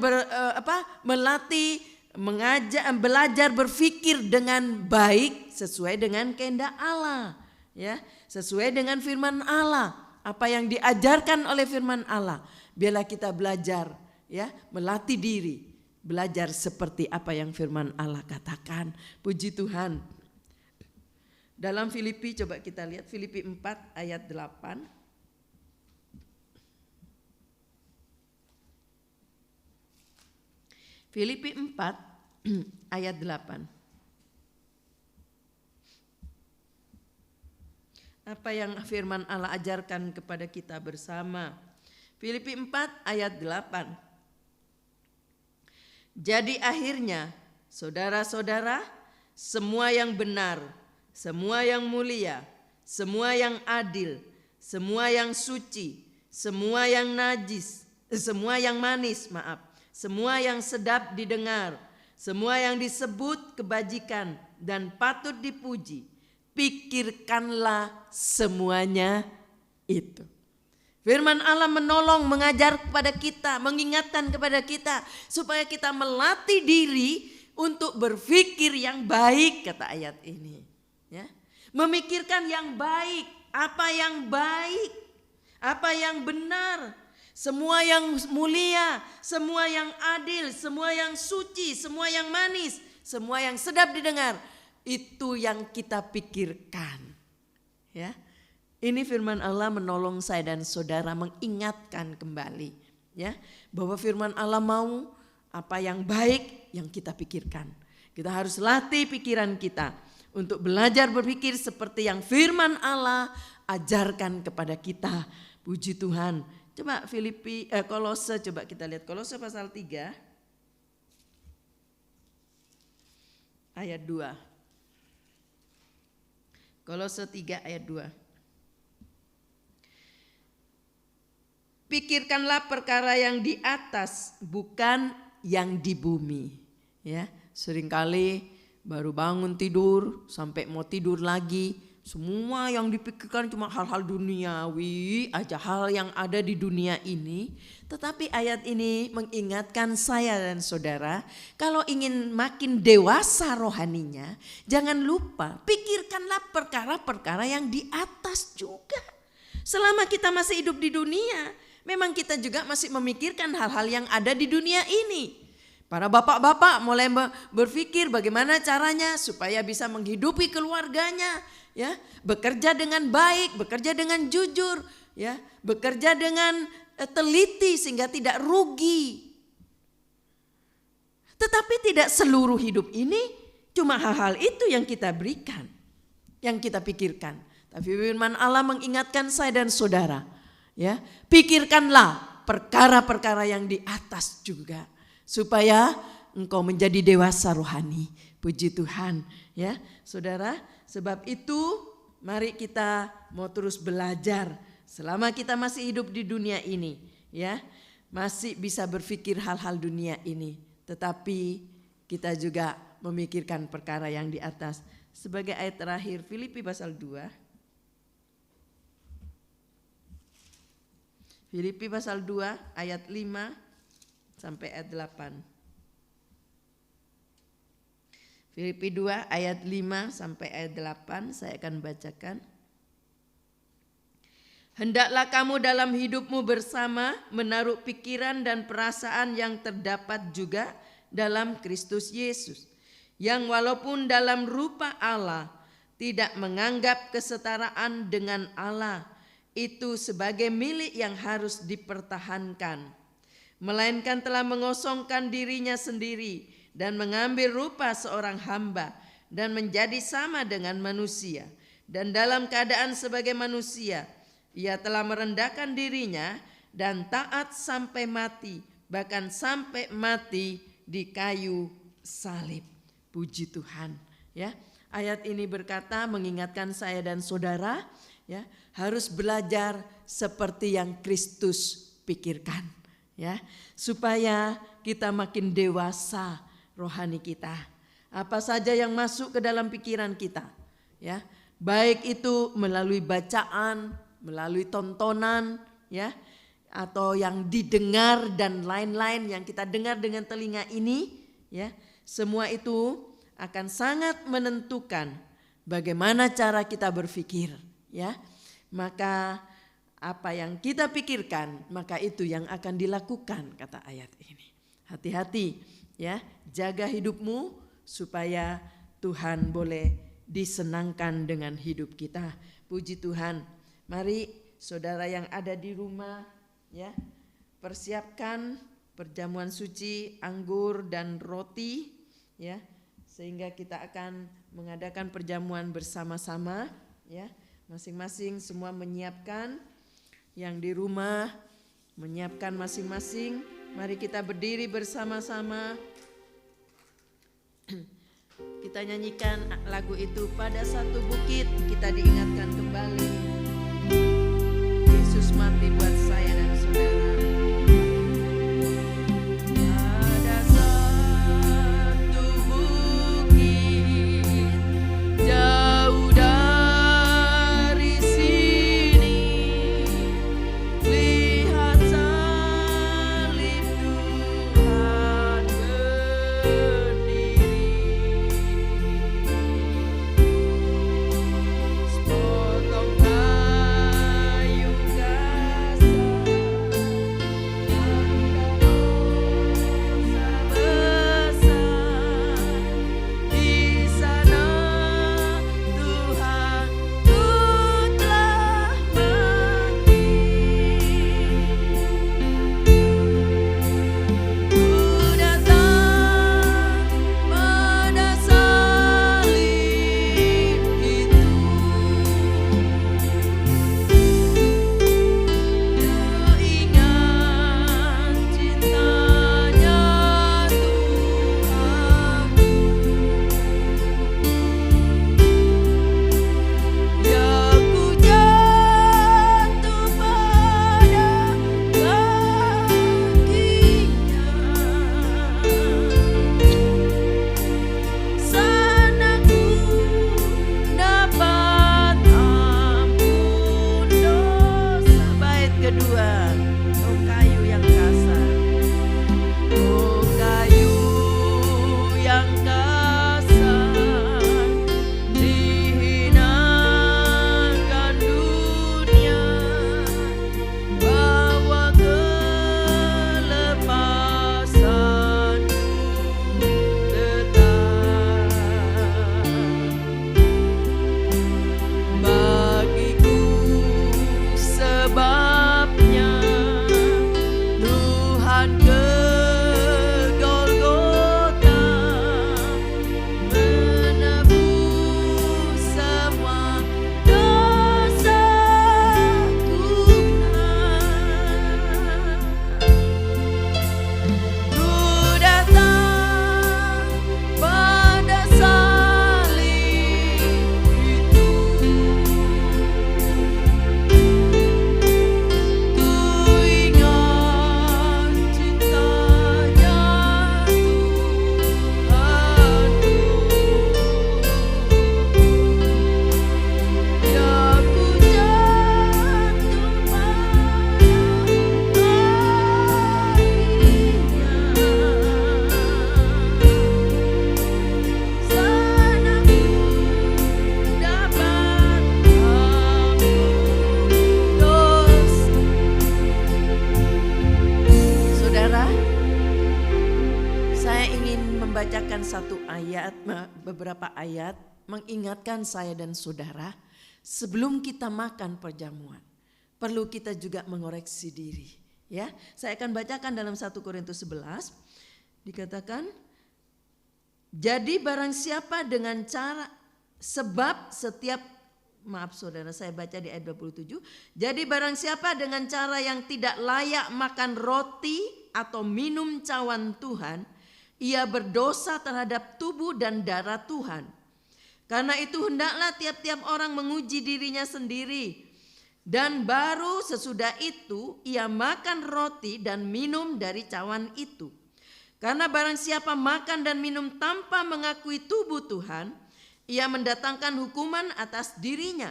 berpikir dengan baik sesuai dengan kehendak Allah, ya, sesuai dengan firman Allah, apa yang diajarkan oleh firman Allah. Biarlah kita belajar, ya, melatih diri, belajar seperti apa yang firman Allah katakan. Puji Tuhan. Dalam Filipi, coba kita lihat Filipi 4 ayat 8. Filipi 4 ayat 8. Apa yang firman Allah ajarkan kepada kita bersama? Filipi 4 ayat 8. Jadi akhirnya, saudara-saudara, semua yang benar, semua yang mulia, semua yang adil, semua yang suci, semua yang manis, semua yang sedap didengar, semua yang disebut kebajikan dan patut dipuji, pikirkanlah semuanya itu. Firman Allah menolong, mengajar kepada kita, mengingatkan kepada kita supaya kita melatih diri untuk berpikir yang baik, kata ayat ini. Ya, memikirkan yang baik, apa yang baik, apa yang benar, semua yang mulia, semua yang adil, semua yang suci, semua yang manis, semua yang sedap didengar, itu yang kita pikirkan. Ya, ini firman Allah menolong saya dan saudara mengingatkan kembali, ya, bahwa firman Allah mau apa yang baik yang kita pikirkan. Kita harus latih pikiran kita untuk belajar berpikir seperti yang firman Allah ajarkan kepada kita. Puji Tuhan. Coba Kolose, coba kita lihat Kolose pasal 3 ayat 2. Kolose 3 ayat 2. Pikirkanlah perkara yang di atas, bukan yang di bumi. Ya, seringkali baru bangun tidur sampai mau tidur lagi, semua yang dipikirkan cuma hal-hal duniawi aja, hal yang ada di dunia ini. Tetapi ayat ini mengingatkan saya dan saudara, kalau ingin makin dewasa rohaninya, jangan lupa pikirkanlah perkara-perkara yang di atas juga. Selama kita masih hidup di dunia, memang kita juga masih memikirkan hal-hal yang ada di dunia ini. Para bapak-bapak mulai berpikir bagaimana caranya supaya bisa menghidupi keluarganya, ya, bekerja dengan baik, bekerja dengan jujur, ya, bekerja dengan teliti sehingga tidak rugi. Tetapi tidak seluruh hidup ini cuma hal-hal itu yang kita berikan, yang kita pikirkan. Tapi firman Allah mengingatkan saya dan saudara, ya, pikirkanlah perkara-perkara yang di atas juga, supaya engkau menjadi dewasa rohani. Puji Tuhan, ya saudara. Sebab itu mari kita mau terus belajar selama kita masih hidup di dunia ini, ya, masih bisa berpikir hal-hal dunia ini, tetapi kita juga memikirkan perkara yang di atas. Sebagai ayat terakhir Filipi pasal 2. Filipi pasal 2 ayat 5 sampai ayat 8. Filipi 2 ayat 5 sampai ayat 8 saya akan bacakan. Hendaklah kamu dalam hidupmu bersama menaruh pikiran dan perasaan yang terdapat juga dalam Kristus Yesus, yang walaupun dalam rupa Allah tidak menganggap kesetaraan dengan Allah itu sebagai milik yang harus dipertahankan, melainkan telah mengosongkan dirinya sendiri dan mengambil rupa seorang hamba dan menjadi sama dengan manusia. Dan dalam keadaan sebagai manusia, ia telah merendahkan dirinya dan taat sampai mati, bahkan sampai mati di kayu salib. Puji Tuhan, ya. Ayat ini berkata mengingatkan saya dan saudara, ya, harus belajar seperti yang Kristus pikirkan, ya, supaya kita makin dewasa rohani kita. Apa saja yang masuk ke dalam pikiran kita, ya. Baik itu melalui bacaan, melalui tontonan, ya, atau yang didengar dan lain-lain yang kita dengar dengan telinga ini, ya. Semua itu akan sangat menentukan bagaimana cara kita berpikir, ya. Maka apa yang kita pikirkan, maka itu yang akan dilakukan, kata ayat ini. Hati-hati, ya, jaga hidupmu supaya Tuhan boleh disenangkan dengan hidup kita. Puji Tuhan. Mari saudara yang ada di rumah, ya, persiapkan perjamuan suci, anggur dan roti, ya, sehingga kita akan mengadakan perjamuan bersama-sama, ya. Masing-masing semua menyiapkan, yang di rumah menyiapkan masing-masing. Mari kita berdiri bersama-sama. Kita nyanyikan lagu itu, pada satu bukit kita diingatkan kembali. Yesus mati buat saya dan saudara. Pada satu bukit jauh dari sini, lihat salib Tuhan berdiri. Sepotong kayu kasar membacakan satu ayat, beberapa ayat mengingatkan saya dan saudara sebelum kita makan perjamuan. Perlu kita juga mengoreksi diri. Ya, saya akan bacakan dalam 1 Korintus 11 dikatakan, jadi barang siapa dengan cara sebab setiap saudara saya baca di ayat 27. Jadi barang siapa dengan cara yang tidak layak makan roti atau minum cawan Tuhan, ia berdosa terhadap tubuh dan darah Tuhan. Karena itu hendaklah tiap-tiap orang menguji dirinya sendiri. Dan baru sesudah itu ia makan roti dan minum dari cawan itu. Karena barang siapa makan dan minum tanpa mengakui tubuh Tuhan, ia mendatangkan hukuman atas dirinya.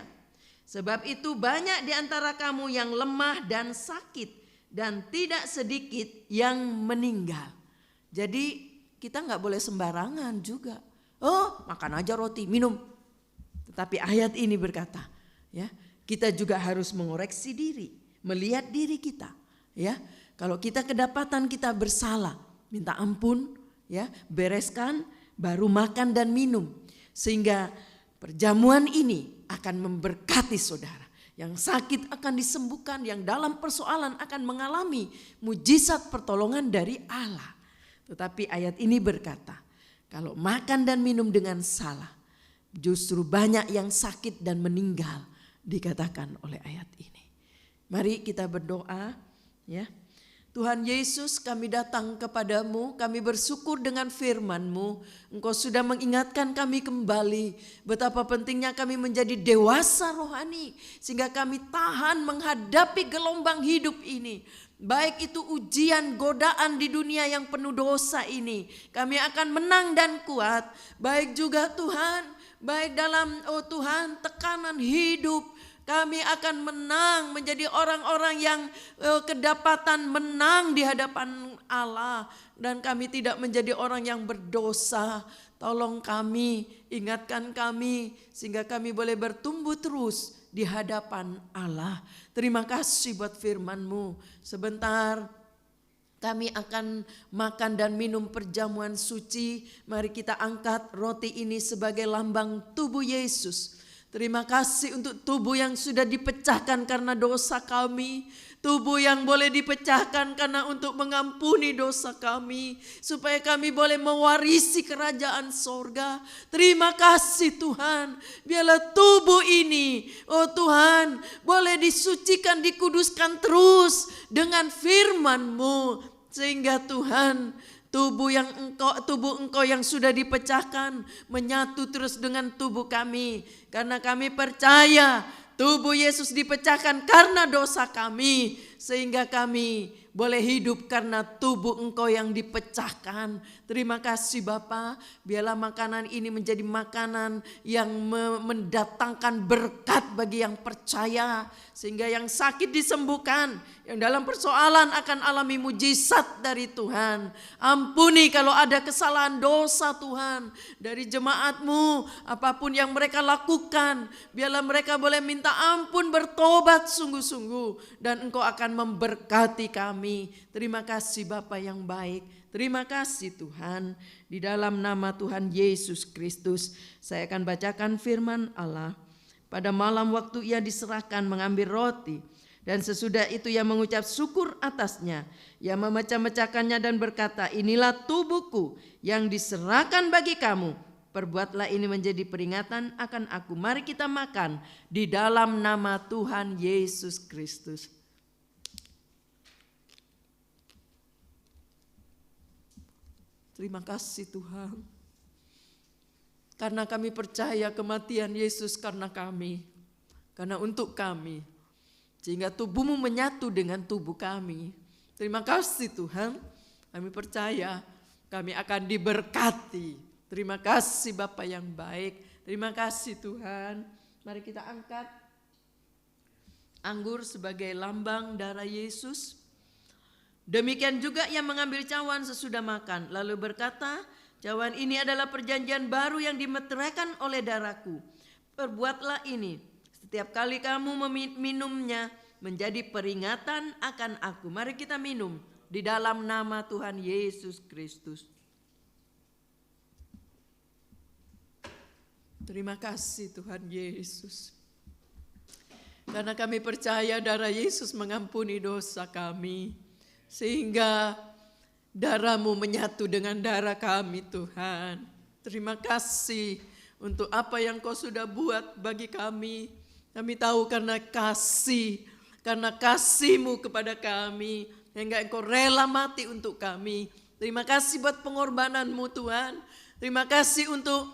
Sebab itu banyak di antara kamu yang lemah dan sakit, dan tidak sedikit yang meninggal. Jadi kita nggak boleh sembarangan juga. Oh, makan aja roti, minum. Tetapi ayat ini berkata, ya, kita juga harus mengoreksi diri, melihat diri kita, ya. Kalau kita kedapatan kita bersalah, minta ampun, ya, bereskan, baru makan dan minum. Sehingga perjamuan ini akan memberkati saudara. Yang sakit akan disembuhkan, yang dalam persoalan akan mengalami mujizat pertolongan dari Allah. Tetapi ayat ini berkata, kalau makan dan minum dengan salah, justru banyak yang sakit dan meninggal, dikatakan oleh ayat ini. Mari kita berdoa, ya. Tuhan Yesus, kami datang kepadamu, kami bersyukur dengan firman-Mu. Engkau sudah mengingatkan kami kembali betapa pentingnya kami menjadi dewasa rohani, sehingga kami tahan menghadapi gelombang hidup ini. Baik itu ujian, godaan di dunia yang penuh dosa ini, kami akan menang dan kuat. Baik juga Tuhan, baik dalam Tuhan tekanan hidup, kami akan menang menjadi orang-orang yang kedapatan menang di hadapan Allah. Dan kami tidak menjadi orang yang berdosa. Tolong kami, ingatkan kami sehingga kami boleh bertumbuh terus di hadapan Allah. Terima kasih buat firman-Mu. Sebentar kami akan makan dan minum perjamuan suci. Mari kita angkat roti ini sebagai lambang tubuh Yesus. Terima kasih untuk tubuh yang sudah dipecahkan karena dosa kami. Tubuh yang boleh dipecahkan karena untuk mengampuni dosa kami. Supaya kami boleh mewarisi kerajaan sorga. Terima kasih Tuhan. Biarlah tubuh ini, oh Tuhan, boleh disucikan, dikuduskan terus dengan firman-Mu. Sehingga Tuhan, tubuh Engkau yang sudah dipecahkan menyatu terus dengan tubuh kami. Karena kami percaya tubuh Yesus dipecahkan karena dosa kami. Sehingga kami boleh hidup karena tubuh Engkau yang dipecahkan. Terima kasih Bapa. Biarlah makanan ini menjadi makanan yang mendatangkan berkat bagi yang percaya. Sehingga yang sakit disembuhkan, yang dalam persoalan akan alami mujizat dari Tuhan. Ampuni kalau ada kesalahan dosa Tuhan dari jemaat-Mu, apapun yang mereka lakukan, biarlah mereka boleh minta ampun, bertobat sungguh-sungguh, dan Engkau akan memberkati kami. Terima kasih Bapa yang baik. Terima kasih Tuhan. Di dalam nama Tuhan Yesus Kristus, saya akan bacakan firman Allah. Pada malam waktu ia diserahkan mengambil roti, dan sesudah itu ia mengucap syukur atasnya. Ia memecah-mecahkannya dan berkata, inilah tubuhku yang diserahkan bagi kamu. Perbuatlah ini menjadi peringatan akan aku. Mari kita makan di dalam nama Tuhan Yesus Kristus. Terima kasih Tuhan. Karena kami percaya kematian Yesus karena kami. Karena untuk kami. Sehingga tubuh-Mu menyatu dengan tubuh kami. Terima kasih Tuhan. Kami percaya kami akan diberkati. Terima kasih Bapa yang baik. Terima kasih Tuhan. Mari kita angkat anggur sebagai lambang darah Yesus. Demikian juga yang mengambil cawan sesudah makan. Lalu berkata, cawan ini adalah perjanjian baru yang dimeteraikan oleh darahku. Perbuatlah ini setiap kali kamu meminumnya menjadi peringatan akan aku. Mari kita minum di dalam nama Tuhan Yesus Kristus. Terima kasih Tuhan Yesus. Karena kami percaya darah Yesus mengampuni dosa kami. Sehingga darah-Mu menyatu dengan darah kami Tuhan. Terima kasih untuk apa yang Kau sudah buat bagi kami. Kami tahu karena kasih-Mu kepada kami. Hingga Engkau rela mati untuk kami. Terima kasih buat pengorbanan-Mu Tuhan. Terima kasih untuk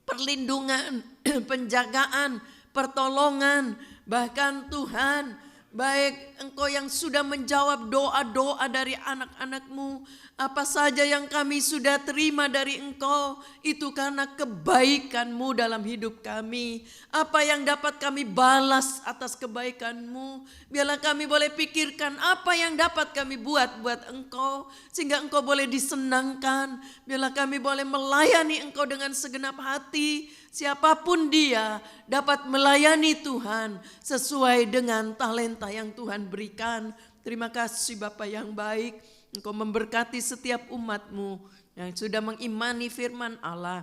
perlindungan, penjagaan, pertolongan. Bahkan Tuhan, Baik Engkau yang sudah menjawab doa-doa dari anak-anak-Mu. Apa saja yang kami sudah terima dari Engkau, itu karena kebaikan-Mu dalam hidup kami. Apa yang dapat kami balas atas kebaikan-Mu, biarlah kami boleh pikirkan apa yang dapat kami buat Engkau, sehingga Engkau boleh disenangkan. Biarlah kami boleh melayani Engkau dengan segenap hati. Siapapun dia dapat melayani Tuhan sesuai dengan talenta yang Tuhan berikan. Terima kasih Bapa yang baik. Engkau memberkati setiap umat-Mu yang sudah mengimani firman Allah,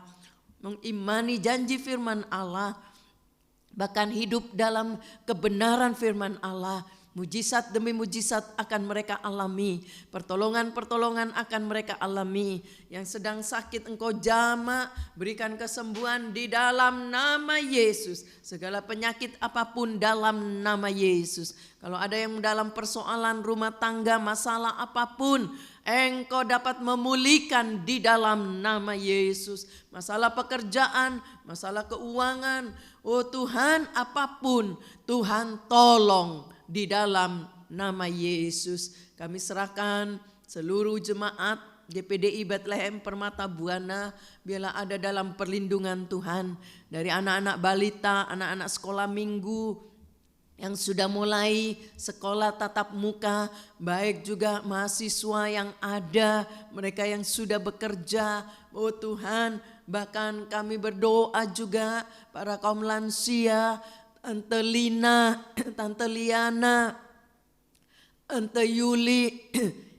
mengimani janji firman Allah, bahkan hidup dalam kebenaran firman Allah. Mujizat demi mujizat akan mereka alami, pertolongan-pertolongan akan mereka alami. Yang sedang sakit Engkau jamah, berikan kesembuhan di dalam nama Yesus. Segala penyakit apapun dalam nama Yesus. Kalau ada yang dalam persoalan rumah tangga, masalah apapun, Engkau dapat memulihkan di dalam nama Yesus. Masalah pekerjaan, masalah keuangan, oh Tuhan, apapun Tuhan tolong di dalam nama Yesus. Kami serahkan seluruh jemaat GPDI Bethlehem Permata Buana, biarlah ada dalam perlindungan Tuhan. Dari anak-anak balita, anak-anak sekolah minggu yang sudah mulai sekolah tatap muka, baik juga mahasiswa yang ada, mereka yang sudah bekerja. Oh Tuhan, bahkan kami berdoa juga para kaum lansia, Tante Lina, Tante Liana, Tante Yuli,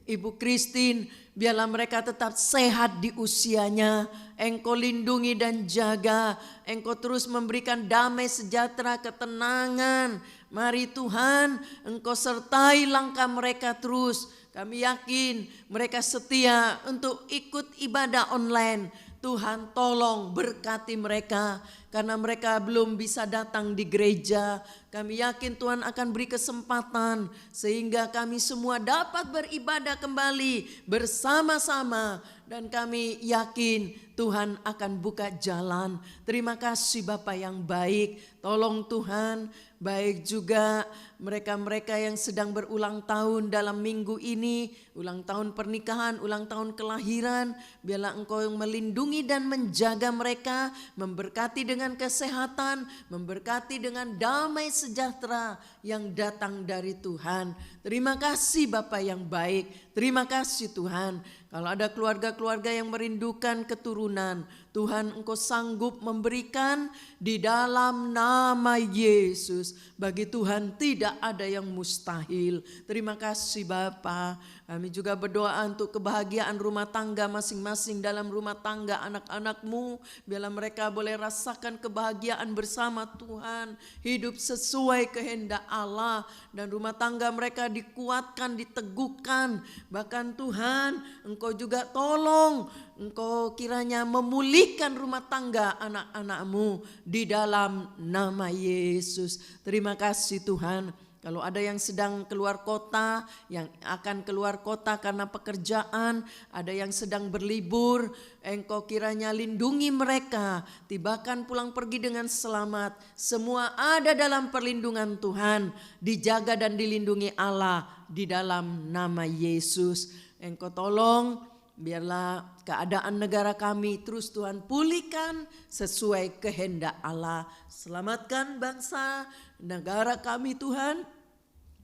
Ibu Christine, biarlah mereka tetap sehat di usianya. Engkau lindungi dan jaga. Engkau terus memberikan damai sejahtera, ketenangan. Mari Tuhan, Engkau sertai langkah mereka terus. Kami yakin mereka setia untuk ikut ibadah online. Tuhan tolong berkati mereka, karena mereka belum bisa datang di gereja. Kami yakin Tuhan akan beri kesempatan sehingga kami semua dapat beribadah kembali bersama-sama. Dan kami yakin Tuhan akan buka jalan. Terima kasih Bapa yang baik. Tolong Tuhan, baik juga mereka-mereka yang sedang berulang tahun dalam minggu ini, ulang tahun pernikahan, ulang tahun kelahiran. Biarlah Engkau yang melindungi dan menjaga mereka, memberkati dengan kesehatan, memberkati dengan damai sejahtera yang datang dari Tuhan. Terima kasih Bapa yang baik. Terima kasih Tuhan. Kalau ada keluarga-keluarga yang merindukan keturunan, Tuhan Engkau sanggup memberikan di dalam nama Yesus. Bagi Tuhan tidak ada yang mustahil. Terima kasih Bapa. Kami juga berdoa untuk kebahagiaan rumah tangga masing-masing dalam rumah tangga anak-anak-Mu. Biarlah mereka boleh rasakan kebahagiaan bersama Tuhan. Hidup sesuai kehendak Allah. Dan rumah tangga mereka dikuatkan, diteguhkan. Bahkan Tuhan, Engkau juga tolong, Engkau kiranya memulihkan rumah tangga anak-anak-Mu di dalam nama Yesus. Terima kasih Tuhan. Kalau ada yang sedang keluar kota, yang akan keluar kota karena pekerjaan, ada yang sedang berlibur, Engkau kiranya lindungi mereka, tibakan pulang pergi dengan selamat. Semua ada dalam perlindungan Tuhan, dijaga dan dilindungi Allah di dalam nama Yesus. Engkau tolong, biarlah keadaan negara kami terus Tuhan pulihkan sesuai kehendak Allah. Selamatkan bangsa negara kami Tuhan.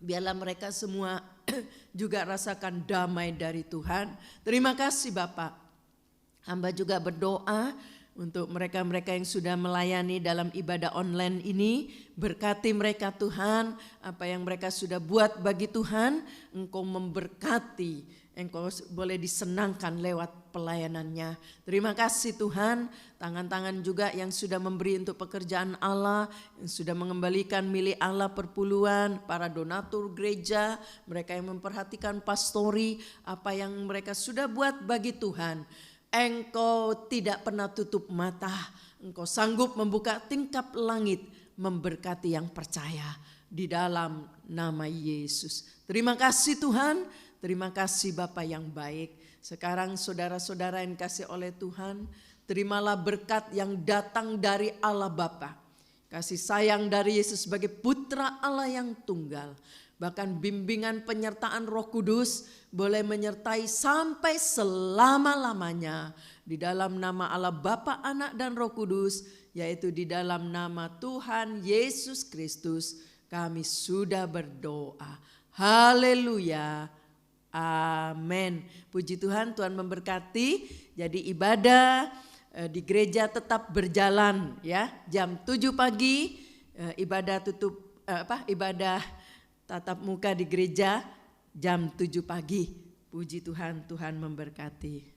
Biarlah mereka semua juga rasakan damai dari Tuhan. Terima kasih Bapak. Hamba juga berdoa untuk mereka-mereka yang sudah melayani dalam ibadah online ini. Berkati mereka Tuhan, apa yang mereka sudah buat bagi Tuhan, Engkau memberkati. Engkau boleh disenangkan lewat pelayanannya. Terima kasih Tuhan. Tangan-tangan juga yang sudah memberi untuk pekerjaan Allah, yang sudah mengembalikan milik Allah perpuluhan, para donatur gereja, mereka yang memperhatikan pastori, apa yang mereka sudah buat bagi Tuhan. Engkau tidak pernah tutup mata. Engkau sanggup membuka tingkap langit, memberkati yang percaya di dalam nama Yesus. Terima kasih Tuhan. Terima kasih Bapa yang baik. Sekarang saudara-saudara yang kasih oleh Tuhan, terimalah berkat yang datang dari Allah Bapa, kasih sayang dari Yesus sebagai putra Allah yang tunggal, bahkan bimbingan penyertaan Roh Kudus boleh menyertai sampai selama-lamanya. Di dalam nama Allah Bapa, Anak, dan Roh Kudus, yaitu di dalam nama Tuhan Yesus Kristus, kami sudah berdoa. Haleluya. Amin. Puji Tuhan, Tuhan memberkati. Jadi ibadah di gereja tetap berjalan ya. Jam 7 pagi ibadah ibadah tatap muka di gereja jam 7 pagi. Puji Tuhan, Tuhan memberkati.